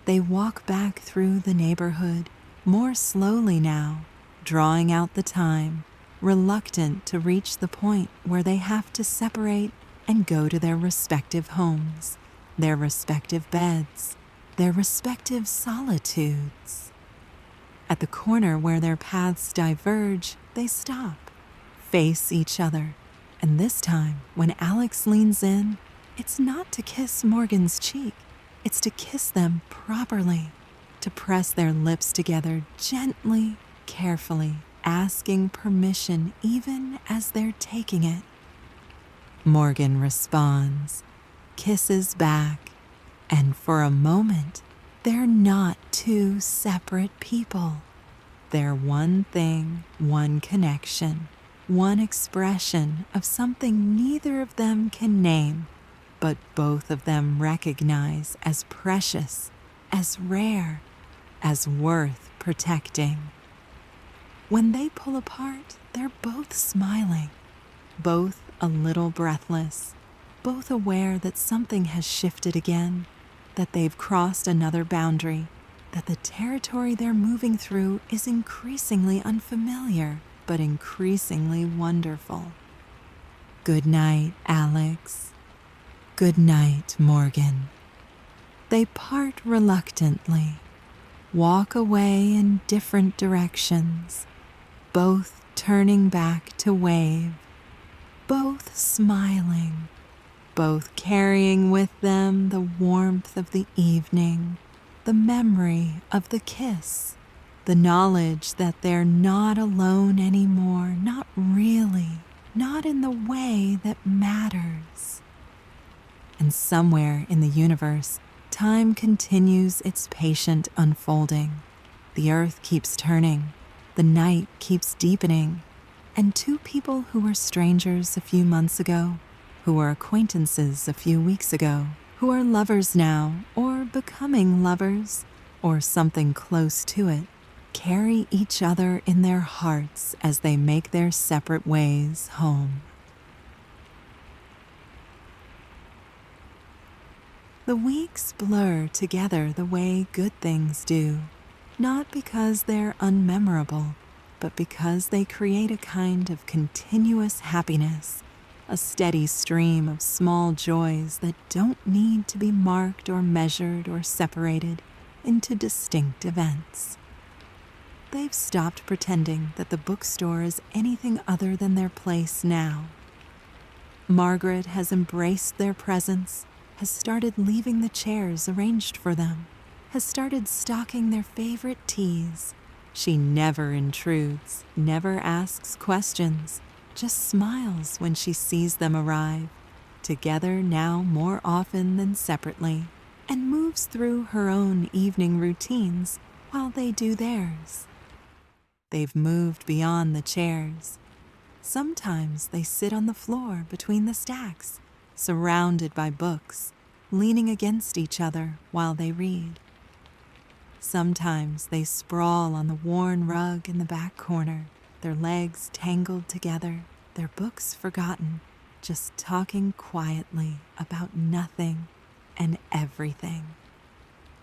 They walk back through the neighborhood, more slowly now, drawing out the time, reluctant to reach the point where they have to separate and go to their respective homes, their respective beds, their respective solitudes. At the corner where their paths diverge, they stop, face each other, and this time, when Alex leans in, it's not to kiss Morgan's cheek, it's to kiss them properly, to press their lips together gently, carefully, asking permission even as they're taking it. Morgan responds, kisses back, and for a moment, they're not two separate people. They're one thing, one connection, one expression of something neither of them can name, but both of them recognize as precious, as rare, as worth protecting. When they pull apart, they're both smiling, both a little breathless, both aware that something has shifted again, that they've crossed another boundary, that the territory they're moving through is increasingly unfamiliar, but increasingly wonderful. Good night, Alex. Good night, Morgan. They part reluctantly, walk away in different directions, both turning back to wave, both smiling, both carrying with them the warmth of the evening, the memory of the kiss, the knowledge that they're not alone anymore, not really, not in the way that matters. And somewhere in the universe, time continues its patient unfolding. The earth keeps turning, the night keeps deepening, and two people who were strangers a few months ago, who were acquaintances a few weeks ago, who are lovers now, or becoming lovers, or something close to it, carry each other in their hearts as they make their separate ways home. The weeks blur together the way good things do, not because they're unmemorable, but because they create a kind of continuous happiness, a steady stream of small joys that don't need to be marked or measured or separated into distinct events. They've stopped pretending that the bookstore is anything other than their place now. Margaret has embraced their presence, has started leaving the chairs arranged for them, has started stocking their favorite teas. She never intrudes, never asks questions, just smiles when she sees them arrive, together now more often than separately, and moves through her own evening routines while they do theirs. They've moved beyond the chairs. Sometimes they sit on the floor between the stacks, surrounded by books, leaning against each other while they read. Sometimes they sprawl on the worn rug in the back corner, their legs tangled together, their books forgotten, just talking quietly about nothing and everything.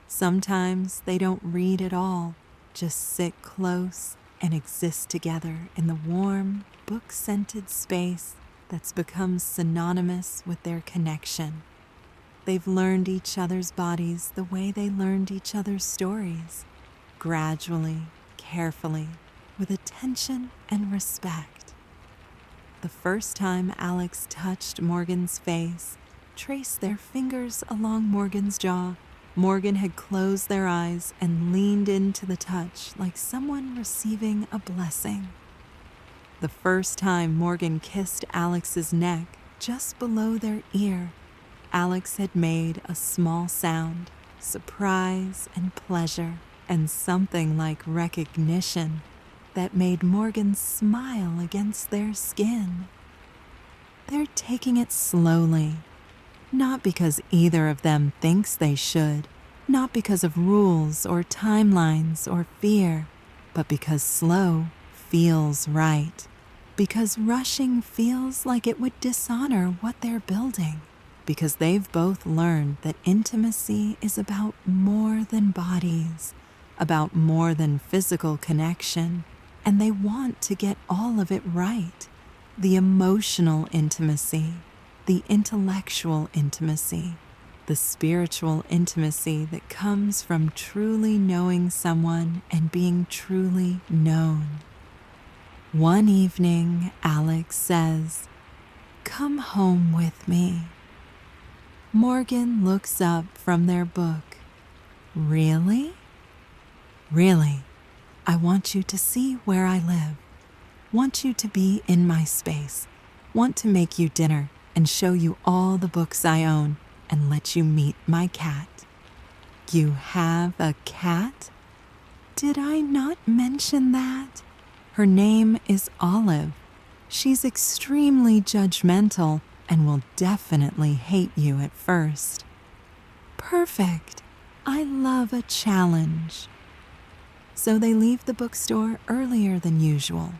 Sometimes they don't read at all, just sit close and exist together in the warm, book-scented space that's become synonymous with their connection. They've learned each other's bodies the way they learned each other's stories, gradually, carefully, with attention and respect. The first time Alex touched Morgan's face, traced their fingers along Morgan's jaw, Morgan had closed their eyes and leaned into the touch like someone receiving a blessing. The first time Morgan kissed Alex's neck just below their ear, Alex had made a small sound, surprise and pleasure, and something like recognition that made Morgan smile against their skin. They're taking it slowly, not because either of them thinks they should, not because of rules or timelines or fear, but because slow feels right, because rushing feels like it would dishonor what they're building. Because they've both learned that intimacy is about more than bodies, about more than physical connection, and they want to get all of it right. The emotional intimacy, the intellectual intimacy, the spiritual intimacy that comes from truly knowing someone and being truly known. One evening, Alex says, "Come home with me." Morgan looks up from their book. "Really?" "Really. I want you to see where I live. Want you to be in my space. Want to make you dinner and show you all the books I own and let you meet my cat." "You have a cat? Did I not mention that? Her name is Olive. She's extremely judgmental and will definitely hate you at first." "Perfect. I love a challenge." So they leave the bookstore earlier than usual,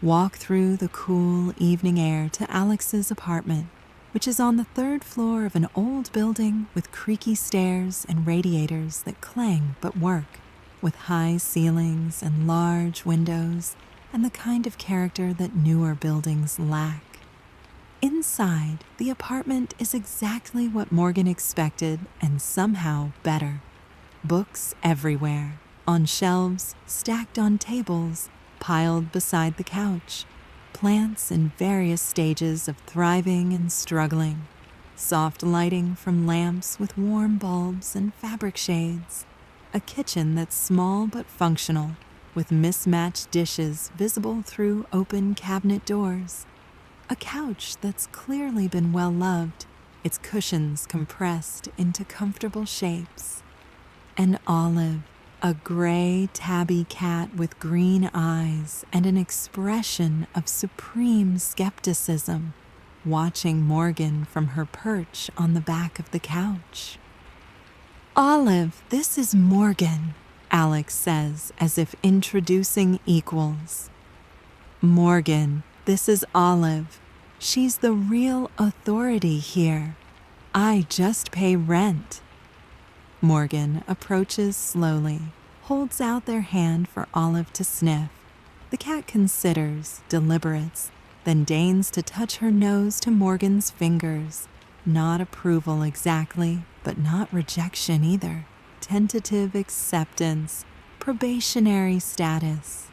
walk through the cool evening air to Alex's apartment, which is on the third floor of an old building with creaky stairs and radiators that clang but work, with high ceilings and large windows and the kind of character that newer buildings lack. Inside, the apartment is exactly what Morgan expected and somehow better. Books everywhere, on shelves, stacked on tables, piled beside the couch. Plants in various stages of thriving and struggling. Soft lighting from lamps with warm bulbs and fabric shades. A kitchen that's small but functional, with mismatched dishes visible through open cabinet doors. A couch that's clearly been well loved, its cushions compressed into comfortable shapes. An Olive, a gray tabby cat with green eyes and an expression of supreme skepticism, watching Morgan from her perch on the back of the couch. "Olive, this is Morgan," Alex says as if introducing equals. "Morgan, this is Olive. She's the real authority here. I just pay rent." Morgan approaches slowly, holds out their hand for Olive to sniff. The cat considers, deliberates, then deigns to touch her nose to Morgan's fingers. Not approval exactly, but not rejection either. Tentative acceptance, probationary status.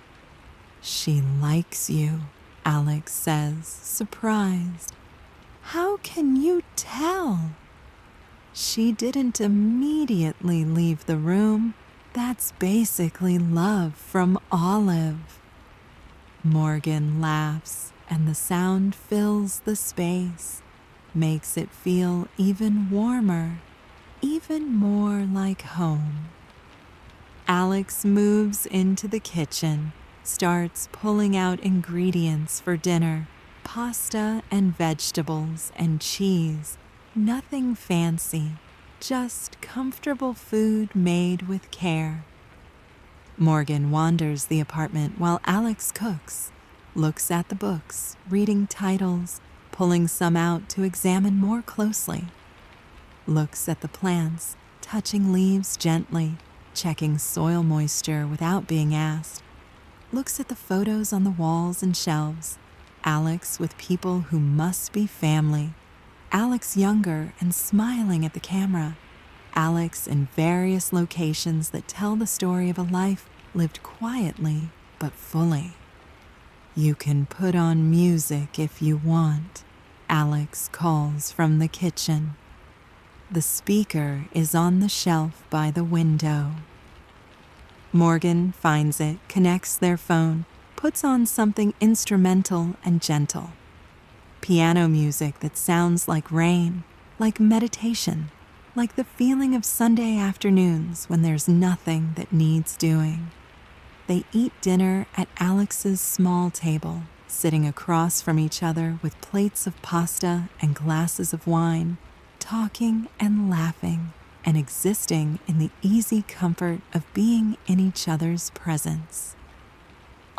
"She likes you," Alex says, surprised. "How can you tell?" She didn't immediately leave the room, That's basically love from Olive. Morgan laughs, and the sound fills the space, makes it feel even warmer, even more like home. Alex moves into the kitchen, starts pulling out ingredients for dinner, pasta and vegetables and cheese. Nothing fancy, just comfortable food made with care. Morgan wanders the apartment while Alex cooks, looks at the books, reading titles, pulling some out to examine more closely. Looks at the plants, touching leaves gently, checking soil moisture without being asked. Looks at the photos on the walls and shelves. Alex with people who must be family. Alex younger and smiling at the camera. Alex in various locations that tell the story of a life lived quietly but fully. You can put on music if you want, Alex calls from the kitchen. The speaker is on the shelf by the window. Morgan finds it, connects their phone, puts on something instrumental and gentle. Piano music that sounds like rain, like meditation, like the feeling of Sunday afternoons when there's nothing that needs doing. They eat dinner at Alex's small table, sitting across from each other with plates of pasta and glasses of wine, talking and laughing and existing in the easy comfort of being in each other's presence.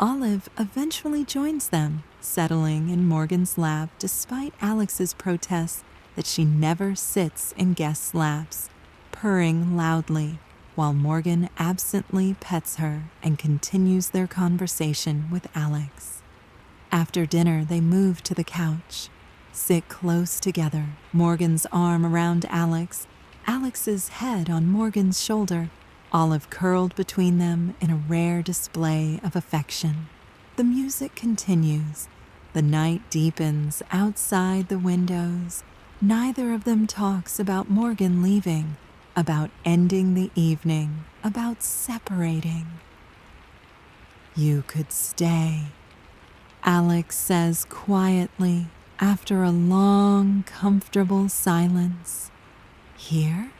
Olive eventually joins them, settling in Morgan's lap despite Alex's protests that she never sits in guests' laps, purring loudly while Morgan absently pets her and continues their conversation with Alex. After dinner, they move to the couch, sit close together, Morgan's arm around Alex, Alex's head on Morgan's shoulder, Olive curled between them in a rare display of affection. The music continues. The night deepens outside the windows. Neither of them talks about Morgan leaving, about ending the evening, about separating. You could stay, Alex says quietly after a long, comfortable silence. Here?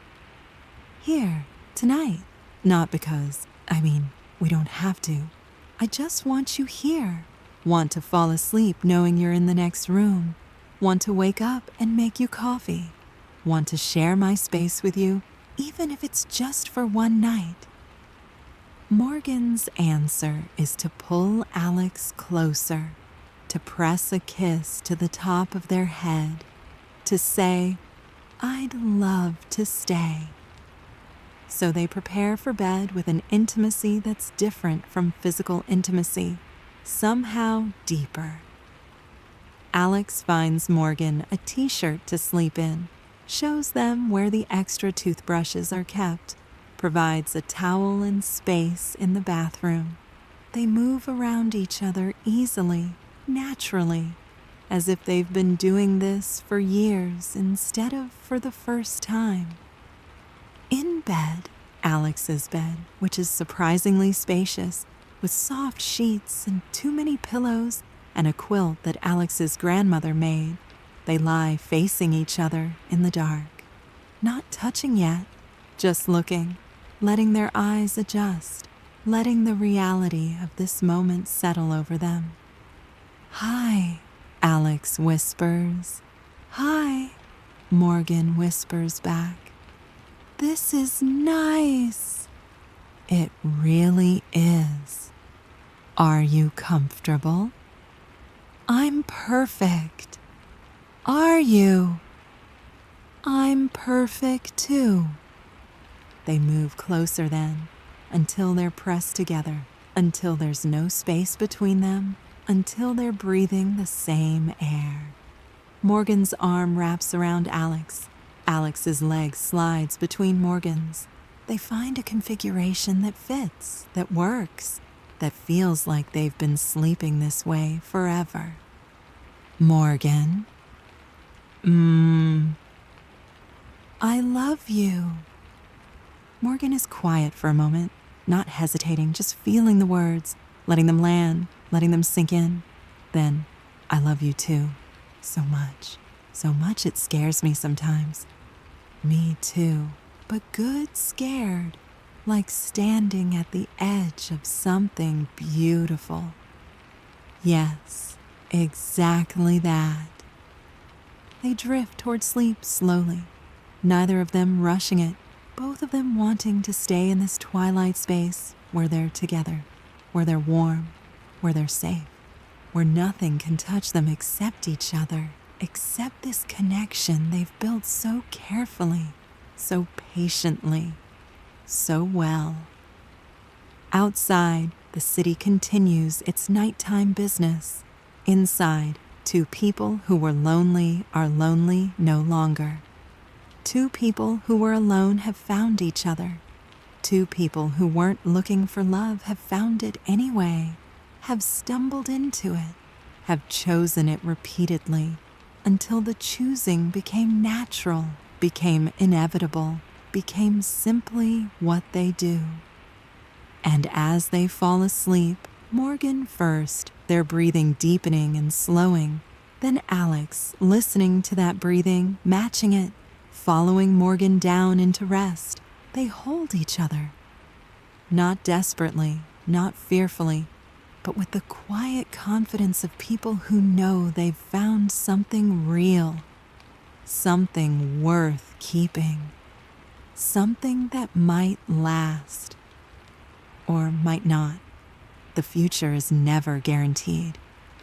Here, tonight. Not because, we don't have to. I just want you here. Want to fall asleep knowing you're in the next room. Want to wake up and make you coffee. Want to share my space with you, even if it's just for one night. Morgan's answer is to pull Alex closer, to press a kiss to the top of their head, to say, I'd love to stay. So they prepare for bed with an intimacy that's different from physical intimacy, somehow deeper. Alex finds Morgan a t-shirt to sleep in, shows them where the extra toothbrushes are kept, provides a towel and space in the bathroom. They move around each other easily, naturally, as if they've been doing this for years instead of for the first time. In bed, Alex's bed, which is surprisingly spacious, with soft sheets and too many pillows and a quilt that Alex's grandmother made, they lie facing each other in the dark. Not touching yet, just looking, letting their eyes adjust, letting the reality of this moment settle over them. Hi, Alex whispers. Hi, Morgan whispers back. This is nice. It really is. Are you comfortable? I'm perfect. Are you? I'm perfect too. They move closer then, until they're pressed together, until there's no space between them, until they're breathing the same air. Morgan's arm wraps around Alex. Alex's leg slides between Morgan's. They find a configuration that fits, that works, that feels like they've been sleeping this way forever. Morgan. I love you. Morgan is quiet for a moment, not hesitating, just feeling the words, letting them land, letting them sink in. Then, I love you too, so much it scares me sometimes. Me too, but good scared, like standing at the edge of something beautiful. Yes, exactly that. They drift toward sleep slowly, neither of them rushing it, both of them wanting to stay in this twilight space where they're together, where they're warm, where they're safe, where nothing can touch them except each other, except this connection they've built so carefully, so patiently, so well. Outside, the city continues its nighttime business. Inside, two people who were lonely are lonely no longer. Two people who were alone have found each other. Two people who weren't looking for love have found it anyway, have stumbled into it, have chosen it repeatedly, until the choosing became natural, became inevitable, became simply what they do. And as they fall asleep, Morgan first, their breathing deepening and slowing, then Alex, listening to that breathing, matching it, following Morgan down into rest, they hold each other. Not desperately, not fearfully, but with the quiet confidence of people who know they've found something real, something worth keeping, something that might last, or might not. The future is never guaranteed.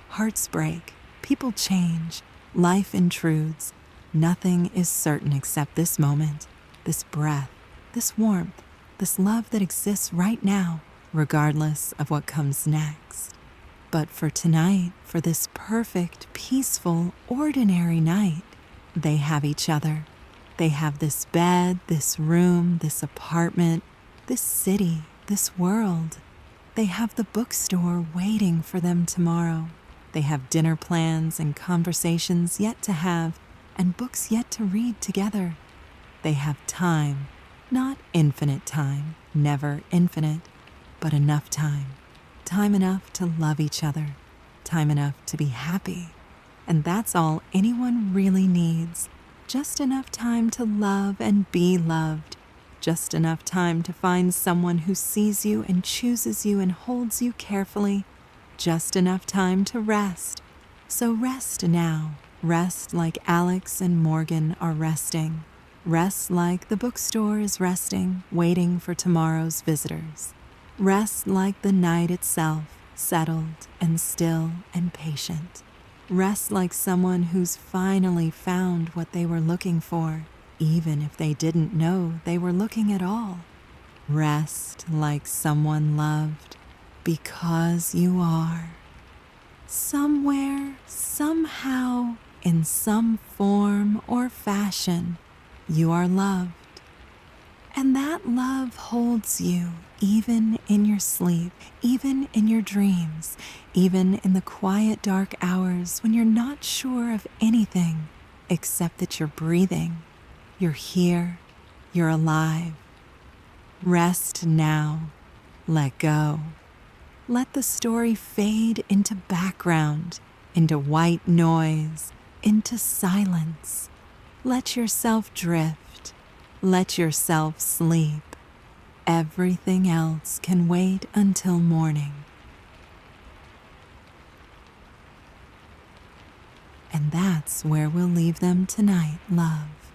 Hearts break, people change, life intrudes. Nothing is certain except this moment, this breath, this warmth, this love that exists right now, regardless of what comes next. But for tonight, for this perfect, peaceful, ordinary night, they have each other. They have this bed, this room, this apartment, this city, this world. They have the bookstore waiting for them tomorrow. They have dinner plans and conversations yet to have, and books yet to read together. They have time, not infinite time, never infinite, but enough time. Time enough to love each other, time enough to be happy. And that's all anyone really needs. Just enough time to love and be loved. Just enough time to find someone who sees you and chooses you and holds you carefully. Just enough time to rest. So rest now. Rest like Alex and Morgan are resting. Rest like the bookstore is resting, waiting for tomorrow's visitors. Rest like the night itself, settled and still and patient. Rest like someone who's finally found what they were looking for, even if they didn't know they were looking at all. Rest like someone loved, because you are. Somewhere, somehow, in some form or fashion, you are loved. And that love holds you even in your sleep, even in your dreams, even in the quiet dark hours when you're not sure of anything except that you're breathing, you're here, you're alive. Rest now. Let go. Let the story fade into background, into white noise, into silence. Let yourself drift. Let yourself sleep. Everything else can wait until morning. And that's where we'll leave them tonight, love.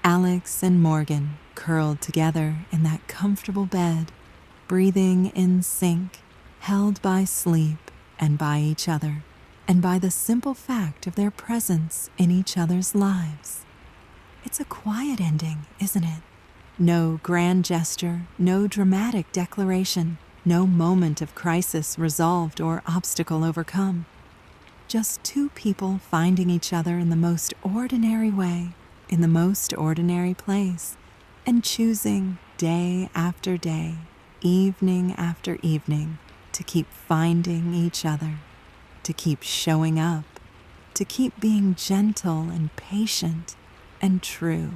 Alex and Morgan curled together in that comfortable bed, breathing in sync, held by sleep and by each other, and by the simple fact of their presence in each other's lives. It's a quiet ending, isn't it? No grand gesture, no dramatic declaration, no moment of crisis resolved or obstacle overcome. Just two people finding each other in the most ordinary way, in the most ordinary place, and choosing day after day, evening after evening, to keep finding each other, to keep showing up, to keep being gentle and patient and true.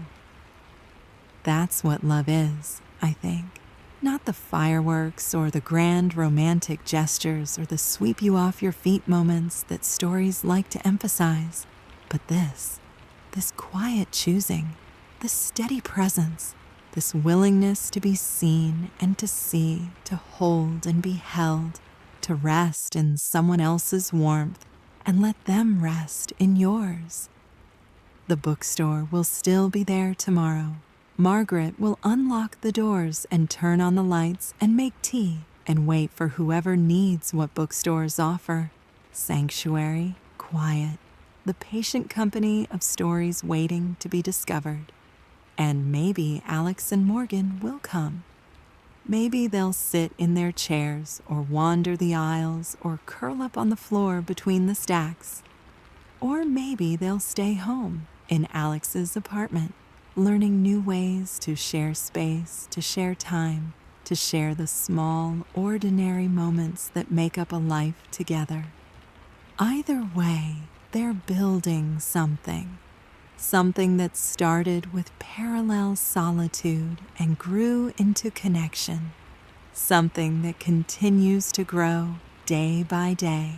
That's what love is, I think. Not the fireworks or the grand romantic gestures or the sweep you off your feet moments that stories like to emphasize, but this quiet choosing, this steady presence, this willingness to be seen and to see, to hold and be held, to rest in someone else's warmth and let them rest in yours. The bookstore will still be there tomorrow. Margaret will unlock the doors and turn on the lights and make tea and wait for whoever needs what bookstores offer. Sanctuary, quiet, the patient company of stories waiting to be discovered. And maybe Alex and Morgan will come. Maybe they'll sit in their chairs or wander the aisles or curl up on the floor between the stacks. Or maybe they'll stay home in Alex's apartment, learning new ways to share space, to share time, to share the small, ordinary moments that make up a life together. Either way, they're building something. Something that started with parallel solitude and grew into connection. Something that continues to grow day by day,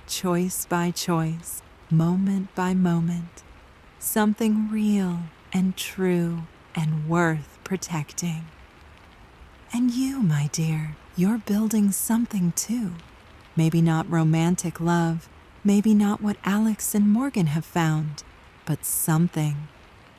choice by choice, moment by moment. Something real and true and worth protecting. And you, my dear, you're building something too. Maybe not romantic love, maybe not what Alex and Morgan have found, but something,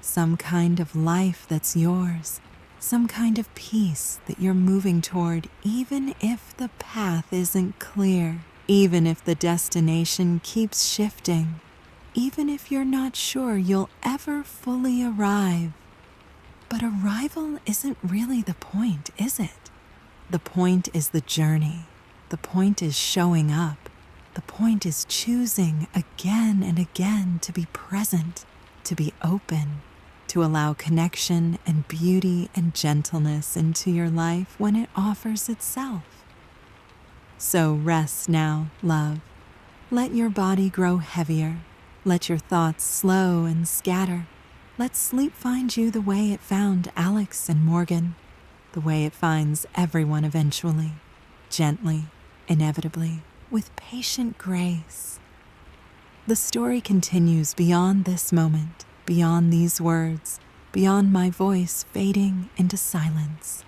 some kind of life that's yours, some kind of peace that you're moving toward, even if the path isn't clear, even if the destination keeps shifting, even if you're not sure you'll ever fully arrive. But arrival isn't really the point, is it? The point is the journey. The point is showing up. The point is choosing again and again to be present, to be open, to allow connection and beauty and gentleness into your life when it offers itself. So rest now, love. Let your body grow heavier. Let your thoughts slow and scatter. Let sleep find you the way it found Alex and Morgan, the way it finds everyone eventually, gently, inevitably, with patient grace. The story continues beyond this moment, beyond these words, beyond my voice fading into silence.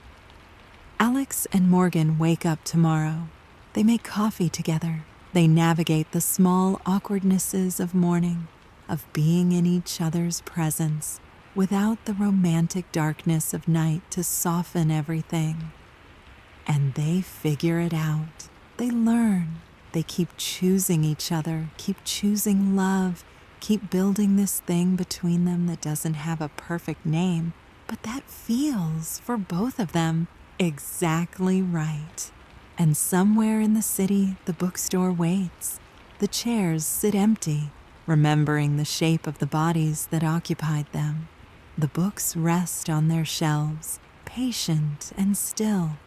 Alex and Morgan wake up tomorrow. They make coffee together. They navigate the small awkwardnesses of morning, of being in each other's presence, without the romantic darkness of night to soften everything. And they figure it out. They learn. They keep choosing each other, keep choosing love, keep building this thing between them that doesn't have a perfect name, but that feels, for both of them, exactly right. And somewhere in the city, the bookstore waits. The chairs sit empty, remembering the shape of the bodies that occupied them. The books rest on their shelves, patient and still,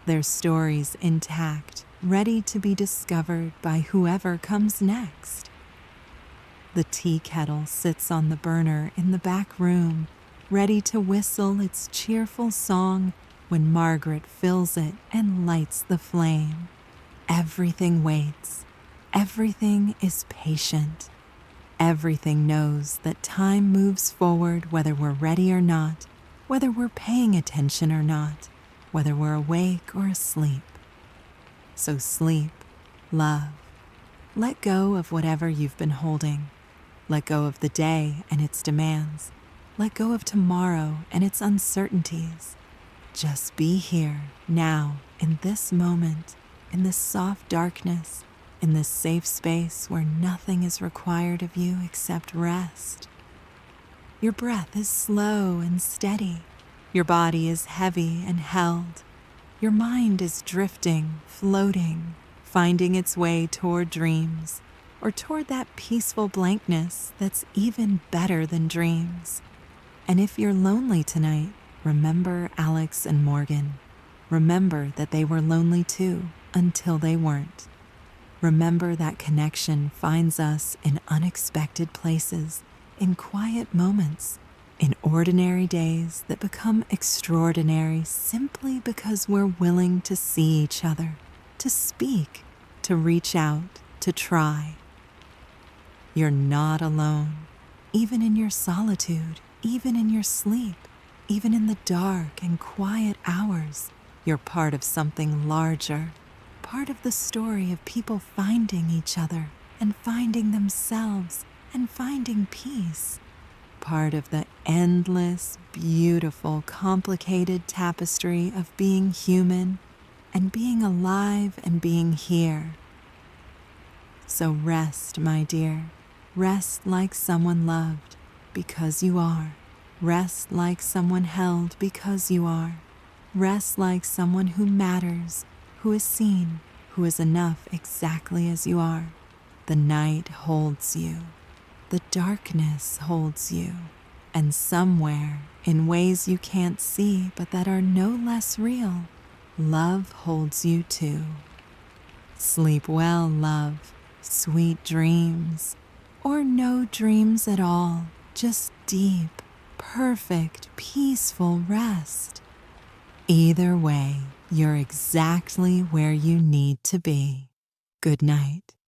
their stories intact, ready to be discovered by whoever comes next. The tea kettle sits on the burner in the back room, ready to whistle its cheerful song when Margaret fills it and lights the flame. Everything waits. Everything is patient. Everything knows that time moves forward whether we're ready or not, whether we're paying attention or not, whether we're awake or asleep. So sleep, love. Let go of whatever you've been holding. Let go of the day and its demands. Let go of tomorrow and its uncertainties. Just be here, now, in this moment, in this soft darkness, in this safe space where nothing is required of you except rest. Your breath is slow and steady. Your body is heavy and held. Your mind is drifting, floating, finding its way toward dreams, or toward that peaceful blankness that's even better than dreams. And if you're lonely tonight, remember Alex and Morgan. Remember that they were lonely too, until they weren't. Remember that connection finds us in unexpected places, in quiet moments, In ordinary days that become extraordinary simply because we're willing to see each other, to speak, to reach out, to try. You're not alone, even in your solitude, even in your sleep, even in the dark and quiet hours. You're part of something larger, part of the story of people finding each other and finding themselves and finding peace. Part of the endless, beautiful, complicated tapestry of being human and being alive and being here. So rest, my dear. Rest like someone loved, because you are. Rest like someone held, because you are. Rest like someone who matters, who is seen, who is enough exactly as you are. The night holds you. The darkness holds you. And somewhere, in ways you can't see but that are no less real, love holds you too. Sleep well, love. Sweet dreams. Or no dreams at all. Just deep, perfect, peaceful rest. Either way, you're exactly where you need to be. Good night.